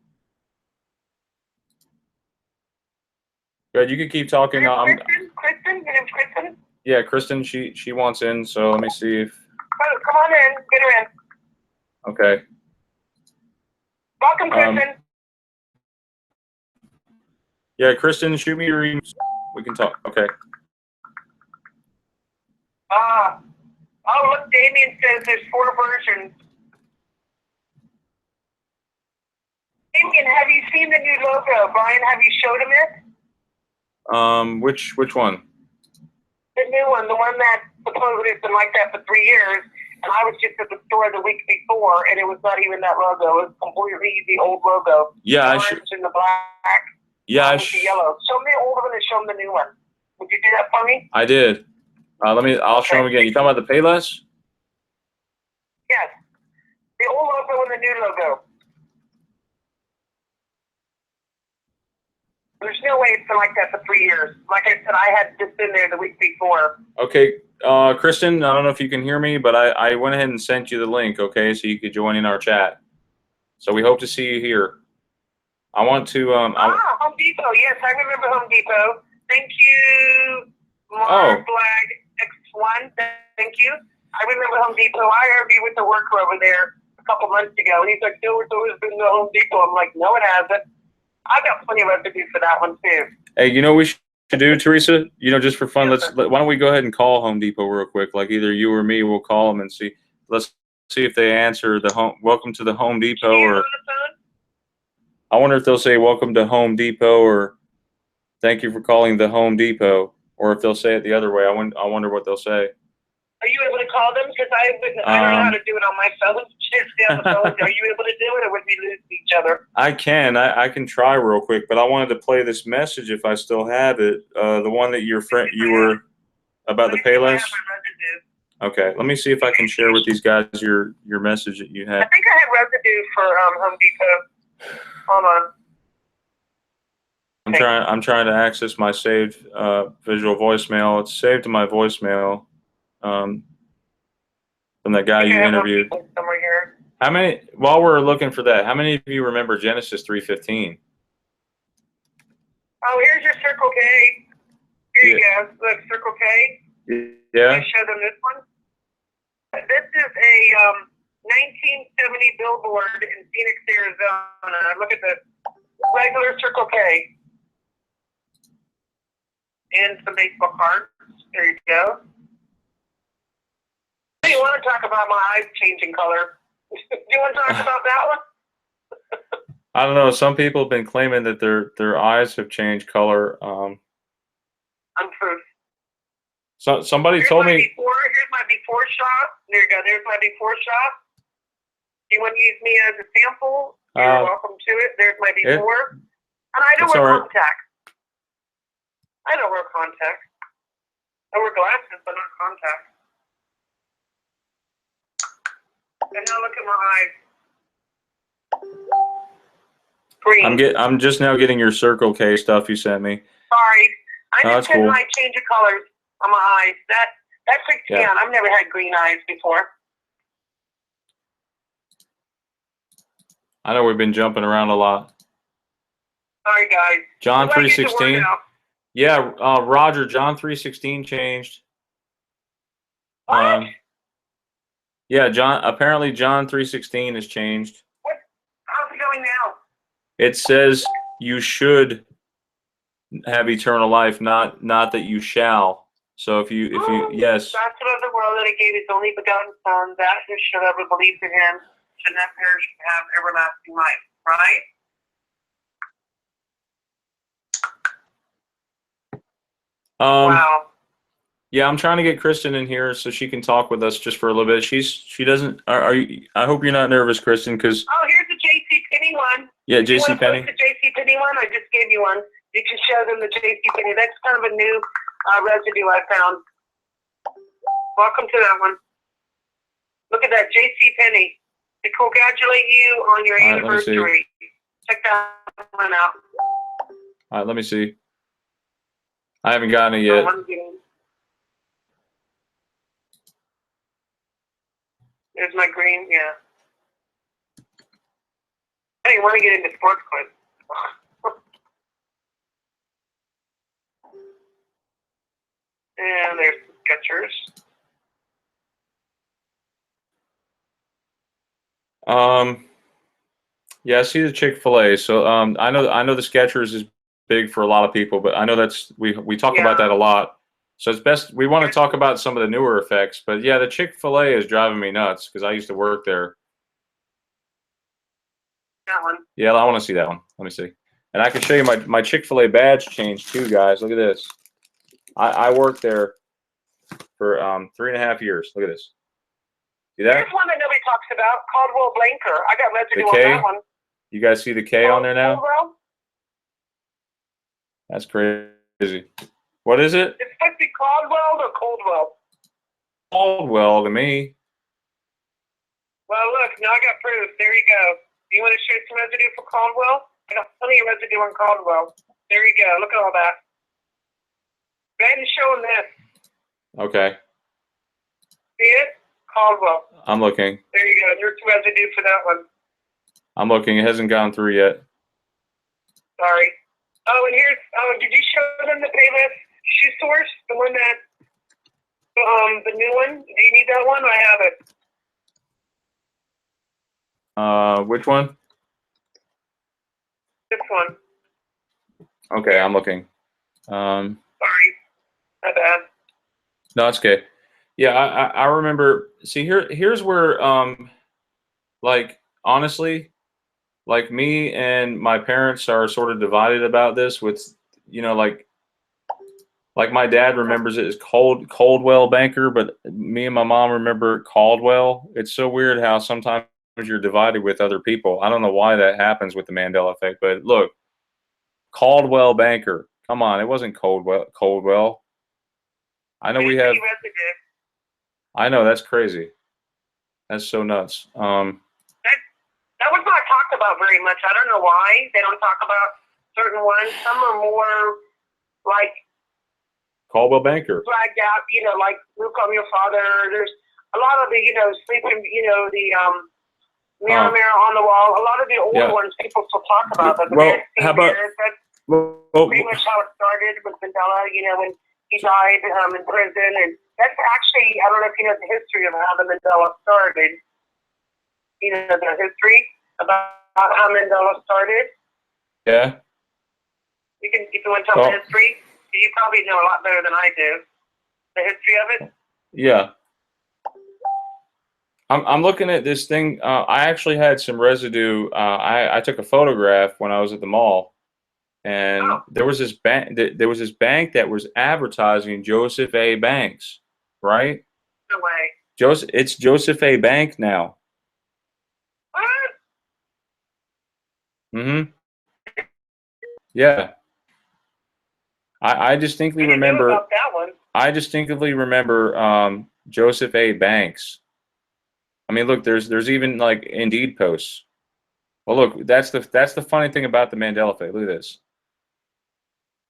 Good, you can keep talking. Kristen? Your name's Kristen? Yeah, Kristen. She wants in, so let me see if. Come on in. Get her in. Okay. Welcome, Kristen. Yeah, Kristen, shoot me your email. We can talk. Okay. Oh, look, Damien says there's 4 versions. Damien, have you seen the new logo? Brian, have you showed him it? Which one? The new one, the one that supposedly has been like that for 3 years. And I was just at the store the week before, and it was not even that logo. It was completely the old logo. Yeah, the orange and the black. Yeah, the yellow. Show me the old one and show him the new one. Would you do that for me? I did. I'll show him again. You talking about the Payless? Yes. The old logo and the new logo. There's no way it's been like that for 3 years. Like I said, I had just been there the week before. Okay, Kristen, I don't know if you can hear me, but I went ahead and sent you the link, okay, so you could join in our chat. So we hope to see you here. I want to. Home Depot. Yes, I remember Home Depot. Thank you, Mark Flag X1. Thank you. I remember Home Depot. I interviewed with the worker over there a couple months ago, and he's like, "No, it's always been the Home Depot." I'm like, "No, it hasn't." I got plenty of residue for that one too. Hey, you know what we should do, Teresa? Just for fun, why don't we go ahead and call Home Depot real quick? Like either you or me will call them and see. Let's see if they answer the welcome to the Home Depot, or I wonder if they'll say welcome to Home Depot or thank you for calling the Home Depot, or if they'll say it the other way. I wonder what they'll say. Are you able to call them? Because I don't know how to do it on my phone. Just down the phone. Are you able to do it, or would we lose each other? I can. I can try real quick, but I wanted to play this message if I still have it. The one that you were about the Payless. Okay, let me see if I can share with these guys your message that you I had. think I had residue for Home Depot. Hold on. I'm trying to access my saved visual voicemail. It's saved to my voicemail from that guy you interviewed. Somewhere here. How many? While we're looking for that, how many of you remember Genesis 3:15? Oh, here's your Circle K. Here you go. Look, Circle K. Yeah. Can I show them this one? This is a 1970 billboard in Phoenix, Arizona. Look at this. Regular Circle K. And some baseball cards. There you go. Do you want to talk about my eyes changing color? Do you want to talk about that one? I don't know. Some people have been claiming that their eyes have changed color. Unproof. So somebody Here's told my me. Here's my before shot. There you go. There's my before shot. Do you want to use me as a sample? You're welcome to it. There's my before. And I don't wear contacts. I don't wear contacts. I wear glasses, but not contacts. And now look at my eyes. Green. I'm just now getting your Circle K stuff you sent me. Sorry. I Oh, just that's cool. my change of colors on my eyes. That freaks me Yeah. out. I've never had green eyes before. I know we've been jumping around a lot. Sorry, guys. John Till I get the word 3:16. out. Yeah, Roger. John 3:16 changed. What? Yeah, Apparently, John 3:16 has changed. What? How's it going now? It says you should have eternal life, not that you shall. So if you yes. That's what of the world that He gave His only begotten Son, that who should ever believe in Him should not perish but have everlasting life. Right? Wow. Yeah, I'm trying to get Kristen in here so she can talk with us just for a little bit. She doesn't. Are you? I hope you're not nervous, Kristen, because. Oh, here's the J.C. Penney one. Yeah, J.C. Penney. The J.C. Penney one. I just gave you one. You can show them the J.C. Penney. That's kind of a new residue I found. Welcome to that one. Look at that J.C. Penney. To congratulate you on your anniversary. Check that one out. All right, let me see. I haven't gotten it yet. There's my green, yeah. I didn't want to get into sports quiz. And there's the Skechers. Yeah, I see the Chick-fil-A. So I know the Skechers is big for a lot of people, but I know that's we talk about that a lot. So it's best we want to talk about some of the newer effects. But yeah, the Chick-fil-A is driving me nuts because I used to work there. That one. Yeah, I want to see that one. Let me see. And I can show you my Chick-fil-A badge change too, guys. Look at this. I worked there for 3.5 years. Look at this. See that? Here's one that nobody talks about, Caldwell Blanker. I got residue The K? on that one. You guys see the K on there now? Caldwell? That's crazy. What is it? It's supposed to be Caldwell or Coldwell? Caldwell to me. Well, look, now I got proof. There you go. Do you want to show some residue for Caldwell? I got plenty of residue on Caldwell. There you go. Look at all that. Go ahead and show them this. Okay. See it? Caldwell. I'm looking. There you go. There's residue for that one. I'm looking. It hasn't gone through yet.3Sorry. Oh, and here's, did you show them the Payless Shoe Source? The one that, the new one? Do you need that one? I have it. Which one? This one. Okay, I'm looking. Sorry. My bad. No, it's okay. Yeah, I remember. See, here's where, like, honestly, like me and my parents are sort of divided about this with, like my dad remembers it as Coldwell Banker, but me and my mom remember Caldwell. It's so weird how sometimes you're divided with other people. I don't know why that happens with the Mandela effect, but look, Caldwell Banker. Come on, it wasn't Coldwell. I know we have. I know, that's crazy. That's so nuts. That was not talked about very much. I don't know why they don't talk about certain ones. Some are more like Caldwell Banker. flagged out, like Luke, I'm your father. There's a lot of the, sleeping, the mirror, mirror on the wall. A lot of the older ones people still talk about. But the how about? that's pretty much how it started with Mandela. When he died in prison, and that's actually, I don't know if you know the history of how the Mandela started. The history about how Mandela started. Yeah. If you want to tell the history, you probably know a lot better than I do. The history of it. Yeah. I'm looking at this thing. I actually had some residue. I took a photograph when I was at the mall, and there was this bank. There was this bank that was advertising Joseph A. Banks, right? No way. It's Joseph A. Bank now. Mm-hmm. Yeah. I distinctly remember. About that one. I distinctly remember Joseph A. Banks. I mean, look, there's even like Indeed posts. Well, look, that's the funny thing about the Mandela Effect. Look at this.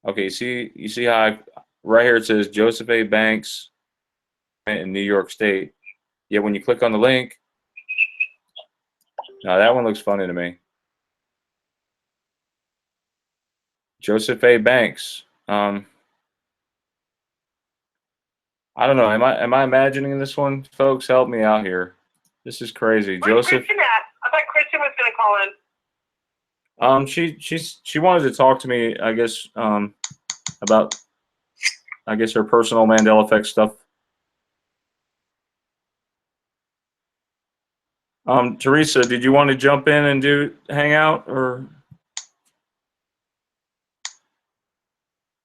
Okay, you see how right here it says Joseph A. Banks in New York State. Yet when you click on the link, now that one looks funny to me. Joseph A. Banks. I don't know. Am I imagining this one, folks? Help me out here. This is crazy. Where's Joseph. Kristen at? I thought Kristen was going to call in. She wanted to talk to me, I guess, about, I guess, her personal Mandela Effect stuff. Teresa, did you want to jump in and hang out, or?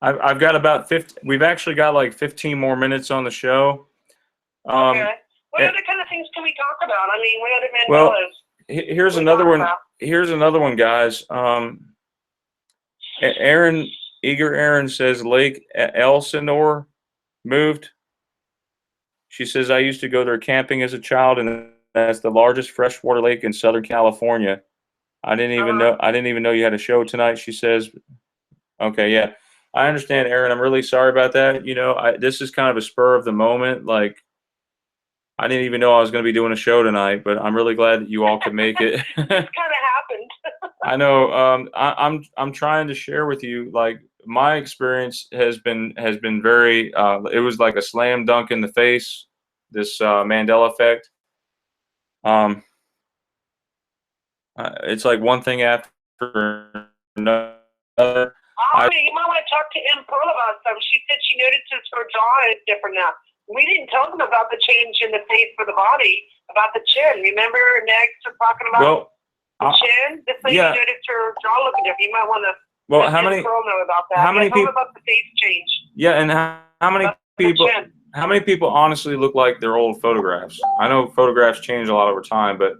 I've got about 50. We've actually got like 15 more minutes on the show. Okay. What other kind of things can we talk about? I mean, what other Mandelas? Well, here's another one. Here's another one, guys. Aaron says Lake Elsinore moved. She says, I used to go there camping as a child, and that's the largest freshwater lake in Southern California. I didn't even know you had a show tonight, she says. Okay, yeah. I understand, Aaron. I'm really sorry about that. This is kind of a spur of the moment. Like, I didn't even know I was going to be doing a show tonight, but I'm really glad that you all could make it. It kind of happened. I know. I'm trying to share with you, like, my experience has been very. It was like a slam dunk in the face. This Mandela Effect. It's like one thing after another. You might want to talk to Em Pearl about something. She said she notices her jaw is different now. We didn't tell them about the change in the face for the body, about the chin. Remember, next we're talking about the chin. This lady noticed her jaw looking different. You might want to let Em Pearl know about that. How many people about the face change? Yeah, and how many people? How many people honestly look like their old photographs? I know photographs change a lot over time, but.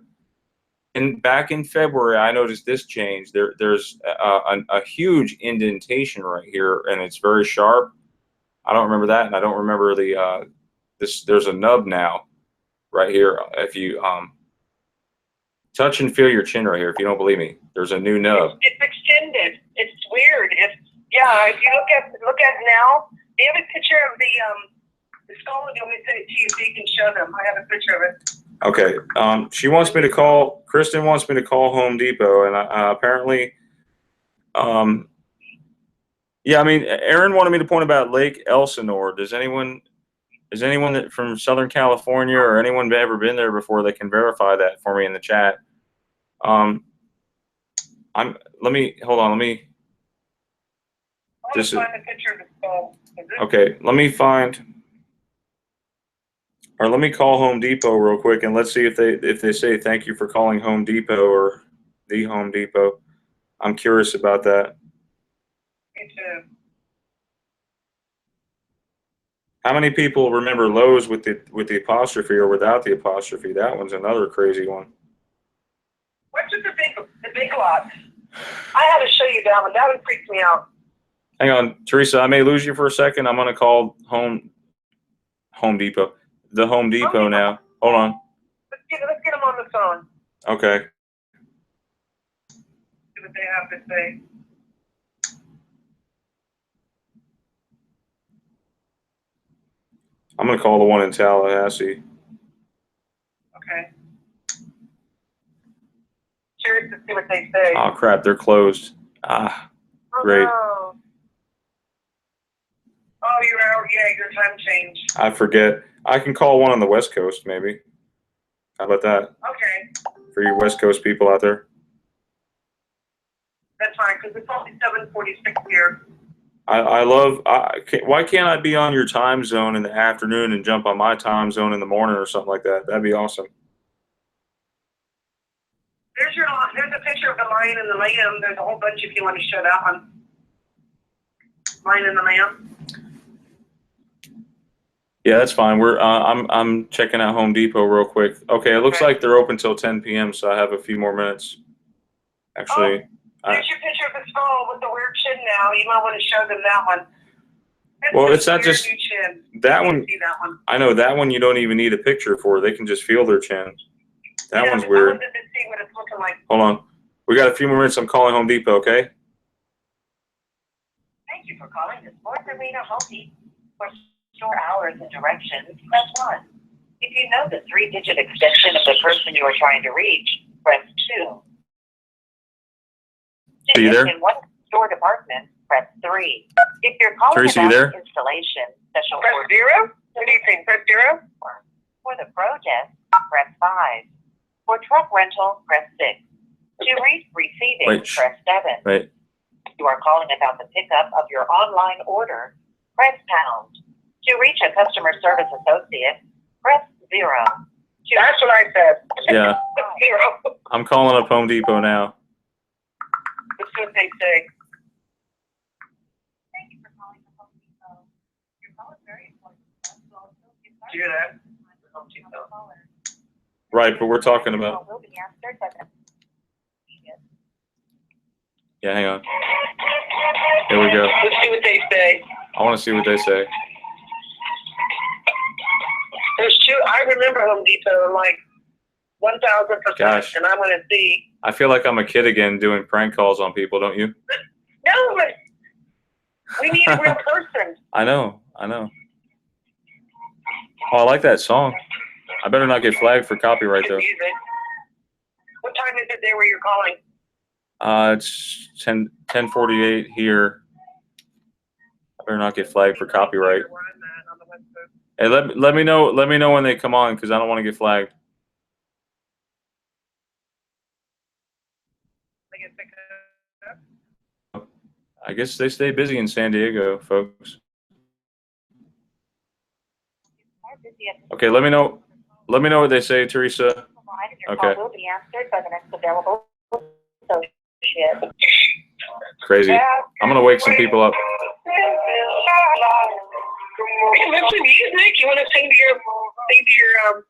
Back in February, I noticed this change. There's a huge indentation right here, and it's very sharp. I don't remember that, and I don't remember there's a nub now, right here. If you touch and feel your chin right here, if you don't believe me, there's a new nub. It's extended. It's weird. If you look at now, do you have a picture of the skull? Do you want me to send it to you so you can show them? I have a picture of it. Okay. She wants me to call. Kristen wants me to call Home Depot, and apparently, yeah. I mean, Aaron wanted me to point about Lake Elsinore. Is anyone that from Southern California or anyone ever been there before? They can verify that for me in the chat. Hold on. Let me. Find a picture of the skull. Okay. Let me find. Or let me call Home Depot real quick, and let's see if they say thank you for calling Home Depot or the Home Depot. I'm curious about that. Me too. How many people remember Lowe's with the apostrophe or without the apostrophe? That one's another crazy one. What's with the big lot? I had to show you that one. That one freaks me out. Hang on, Teresa. I may lose you for a second. I'm going to call Home Depot. the Home Depot now. Hold on. Let's get them on the phone. Okay. See what they have to say. I'm gonna call the one in Tallahassee. Okay. Curious to see what they say. Oh crap, they're closed. Ah, Oh, great. no. Oh, you're out. Yeah, your time changed. I forget. I can call one on the West Coast, maybe. How about that? Okay, For you West Coast people out there? that's fine, because it's only 7:46 here. Why can't I be on your time zone in the afternoon and jump on my time zone in the morning or something like that? That'd be awesome. There's a picture of the lion and the lamb. There's a whole bunch if you want to show that one. Lion and the lamb. Yeah, that's fine. I'm checking out Home Depot real quick. Okay, it looks Okay. like they're open till 10 p.m., so I have a few more minutes. Actually, There's your picture of the skull with the weird chin now. You might want to show them that one. That's Well, just it's not weird just new chin. that You one. can see that one. I know that one you don't even need a picture for. They can just feel their chin. That Yeah, one's I weird. wanted to see what it's looking like. Hold on. We got a few more minutes. I'm calling Home Depot, okay? Thank you for calling the Sports Arena Home Depot. For store hours and directions, press 1. If you know the 3-digit extension of the person you are trying to reach, press 2. Are you there? In one store department, press 3. If you're calling Teresa, you about there? installation, special Press order 0? What do you think? Press 0? for the pro desk, press 5. For truck rental, press 6. To reach receiving, Wait, press 7. Wait. If you are calling about the pickup of your online order, press pound. To reach a customer service associate, press 0. That's what I said. Yeah. 0. I'm calling up Home Depot now. Let's see what they say. Thank you for calling the Home Depot. Your call is very important. Do you hear that? Right, but we're talking about. Will be answered by the Yeah, hang on. Here we go. Let's see what they say. I want to see what they say. There's two. I remember Home Depot like 1,000%. Gosh. And I'm going to see. I feel like I'm a kid again doing prank calls on people, don't you? No, but we need a real person. I know. Oh, I like that song. I better not get flagged for copyright Good though. music. What time is it there where you're calling? It's 10:48 here. I better not get flagged for copyright. Where I'm at on the West Coast. Hey, let me know when they come on because I don't want to get flagged. I guess they could- I guess they stay busy in San Diego, folks. Okay, let me know what they say, Teresa. Your Okay. call will be answered by the next available associate. Crazy. I'm gonna wake some people up. You can listen to music. You want to sing to your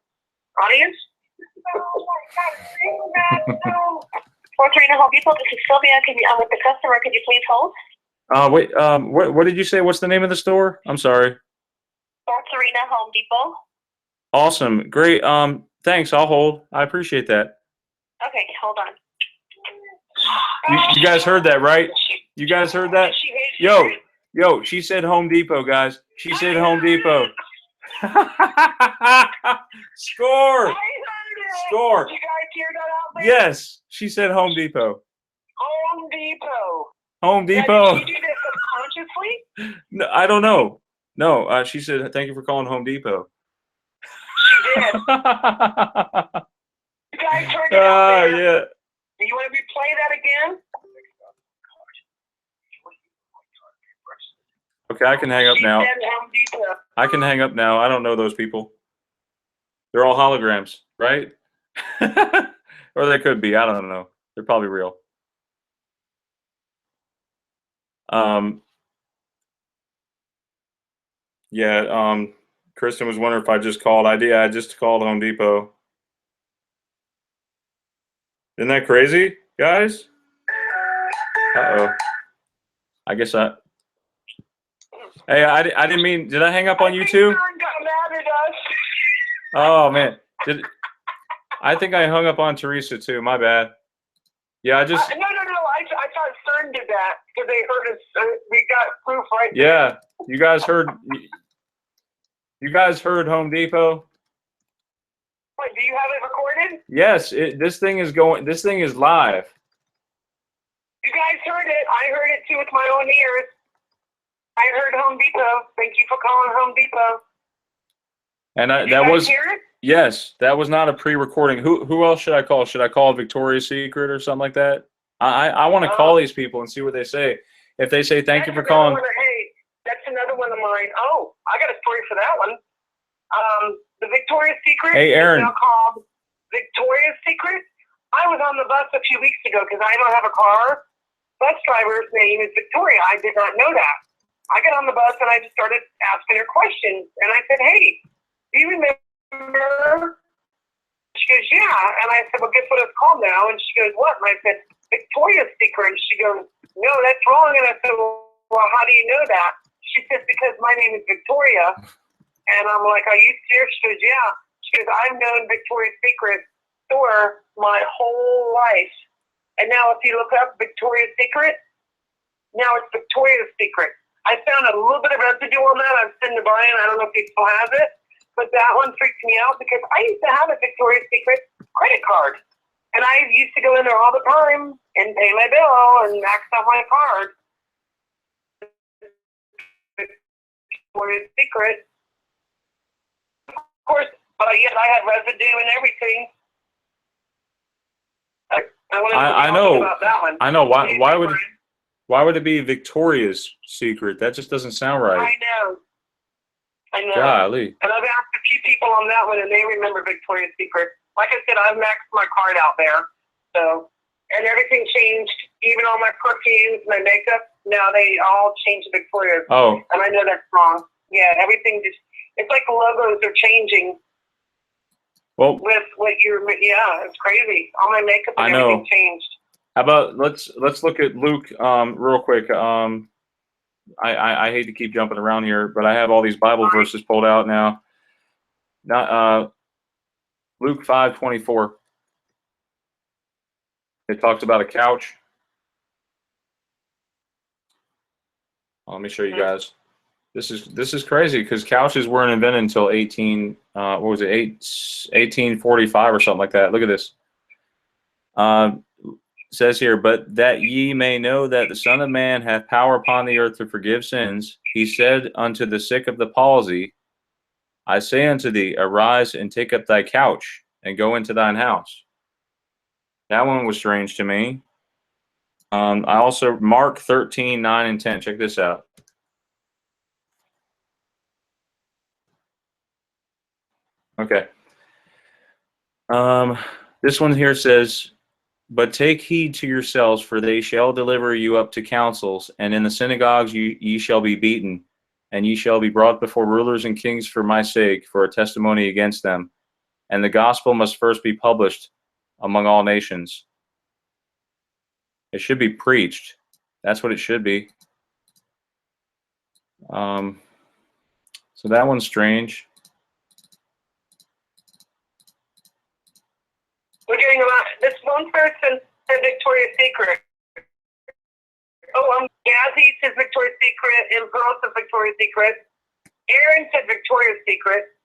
audience? 439 Home Depot, this is Sylvia. I'm with the customer. Could you please hold? Wait. What did you say? What's the name of the store? I'm sorry. 439 Home Depot. Awesome. Great. Thanks. I'll hold. I appreciate that. Okay, hold on. You guys heard that, right? You guys heard that? She hates Yo, you. she said Home Depot, guys. She said Home Depot. Score! I heard it. Score. You guys hear that out there? Yes, she said Home Depot. Home Depot. Home Now, Depot. did you do this subconsciously? No, I don't know. No, she said thank you for calling Home Depot. She did. You guys heard it out there. Yeah. Do you want to replay that again? Okay, I can hang up She now. said Home Depot. I can hang up now. I don't know those people. They're all holograms, right? Or they could be. I don't know. They're probably real. Yeah, Kristen was wondering if I just called. I did. I just called Home Depot. Isn't that crazy, guys? Uh-oh. I guess I... Hey, I didn't mean... Did I hang up on you too? Got mad at us. Oh man, I think I hung up on Teresa too. My bad. Yeah, I just. No. I thought CERN did that because they heard us. We got proof right there. Yeah, you guys heard. You guys heard Home Depot? Wait, do you have it recorded? Yes. This thing is going. This thing is live. You guys heard it. I heard it too with my own ears. I heard Home Depot. Thank you for calling Home Depot. And Did that you guys was. hear it? Yes, that was not a pre-recording. Who else should I call? Should I call Victoria's Secret or something like that? I want to call these people and see what they say. If they say thank you for calling. Hey, that's another one of mine. Oh, I got a story for that one. The Victoria's Secret Hey, Aaron. is now called Victoria's Secret. I was on the bus a few weeks ago because I don't have a car. Bus driver's name is Victoria. I did not know that. I got on the bus and I just started asking her questions. And I said, hey, do you remember? She goes, yeah. And I said, well, guess what it's called now? And she goes, what? And I said, Victoria's Secret. And she goes, no, that's wrong. And I said, well, how do you know that? She says, because my name is Victoria. And I'm like, are you serious? She goes, yeah. She goes, I've known Victoria's Secret store my whole life. And now if you look up Victoria's Secret, now it's Victoria's Secret. I found a little bit of residue on that. I've sent to Brian. I don't know if he still has it. But that one freaked me out because I used to have a Victoria's Secret credit card. And I used to go in there all the time and pay my bill and max out my card. Victoria's Secret. Of course, but yet I had residue and everything. I know. About that one. I know. Why would it be Victoria's Secret? That just doesn't sound right. I know. Golly. And I've asked a few people on that one, and they remember Victoria's Secret. Like I said, I've maxed my card out there. So, and everything changed. Even all my perfumes, my makeup, now they all changed to Victoria's. Oh. And I know that's wrong. Yeah, everything just, it's like the logos are changing. Well, with what yeah, it's crazy. All my makeup and everything changed. How about let's look at Luke real quick. I hate to keep jumping around here, but I have all these Bible verses pulled out now. Luke 5:24. It talks about a couch. Let me show you guys. This is crazy because couches weren't invented until 1845 or something like that. Look at this. It says here, but that ye may know that the Son of Man hath power upon the earth to forgive sins, he said unto the sick of the palsy, I say unto thee, arise and take up thy couch and go into thine house. That one was strange to me. I also, Mark 13:9 and 10. Check this out. Okay. This one here says, but take heed to yourselves, for they shall deliver you up to councils, and in the synagogues ye shall be beaten, and ye shall be brought before rulers and kings for my sake, for a testimony against them. And the gospel must first be published among all nations. It should be preached. That's what it should be. So that one's strange. We're doing this one person said Victoria's Secret. Oh, Yazzie says Victoria's Secret. And Pearl says Victoria's Secret. Aaron said Victoria's Secret.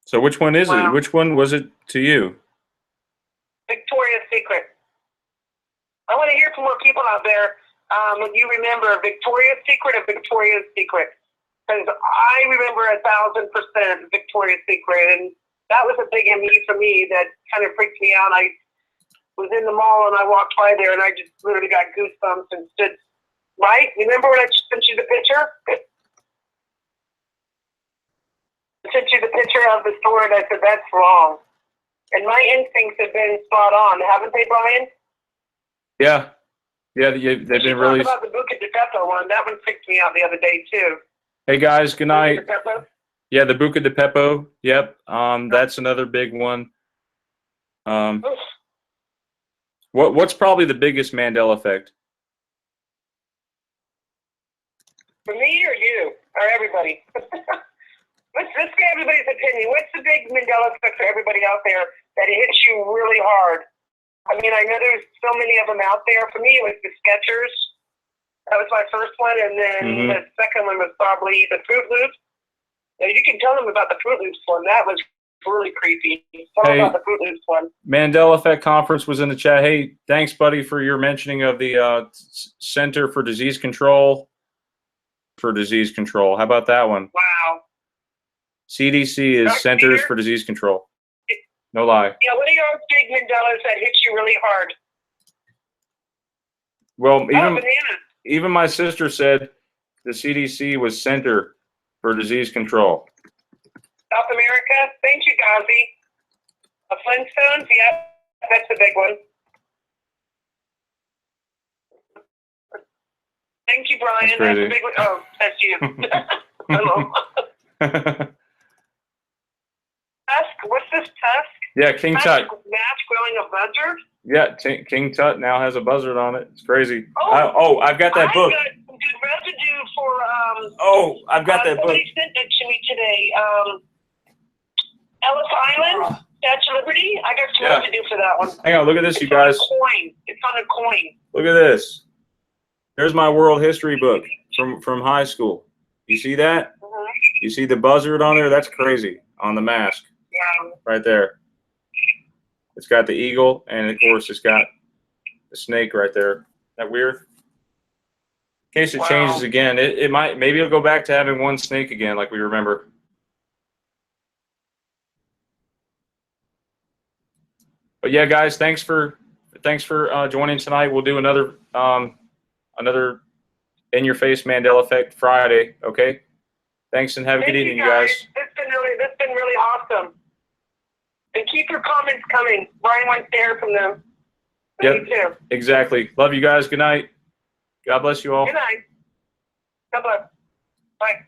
So which one is it? Which one was it to you? Victoria's Secret. I want to hear from more people out there. If you remember Victoria's Secret or Victoria's Secret. Because I remember 1,000% Victoria's Secret. And that was a big ME for me that kind of freaked me out. I was in the mall and I walked by there and I just literally got goosebumps and stood right. Remember when I sent you the picture? I sent you the picture of the store and I said, that's wrong. And my instincts have been spot on, haven't they, Brian? Yeah. Yeah, they've been really. About the Buca di Beppo one, that one freaked me out the other day too. Hey guys, good night. Yeah, the Buca di Beppo. Yep. That's another big one. What's probably the biggest Mandela effect? For me or you or everybody? let's get everybody's opinion. What's the big Mandela effect for everybody out there that hits you really hard? I mean, I know there's so many of them out there. For me, it was the Skechers. That was my first one, and then the second one was probably the Fruit Loops. Now, you can tell them about the Fruit Loops one. That was really creepy. Tell them about the Fruit Loops one. Mandela Effect Conference was in the chat. Hey, thanks, buddy, for your mentioning of the Center for Disease Control. How about that one? Wow. CDC is Dr. Centers Peter? for Disease Control. No lie. Yeah, what are your big Mandelas that hit you really hard? Well, Bananas. even my sister said the CDC was Center for Disease Control. South America. Thank you, Gazi. Flintstones. Yeah, that's the big one. Thank you, Brian. That's the big one. Oh, that's you. Hello. Tusk. What's this Tusk? Yeah, King Tut. Match growing a buzzard. Yeah, King Tut now has a buzzard on it. It's crazy. Oh, I've got that book. I got some good residue for I've got that book. Somebody sent it to me today. Ellis Island, Statue of Liberty. I got some residue for that one. Hang on, look at this, you guys. Coin. It's on a coin. Look at this. There's my world history book from high school. You see that? You see the buzzard on there? That's crazy on the mask. Yeah. Right there. It's got the eagle, and of course it's got the snake right there. Isn't that weird? In case it changes again, maybe it'll go back to having one snake again, like we remember. But yeah, guys, thanks for joining tonight. We'll do another in your face Mandela Effect Friday. Okay. Thanks and have a good evening, you guys. It's been really awesome. And keep your comments coming. Brian wants to hear from them. Yep. Me too. Exactly. Love you guys. Good night. God bless you all. Good night. God bless. Bye.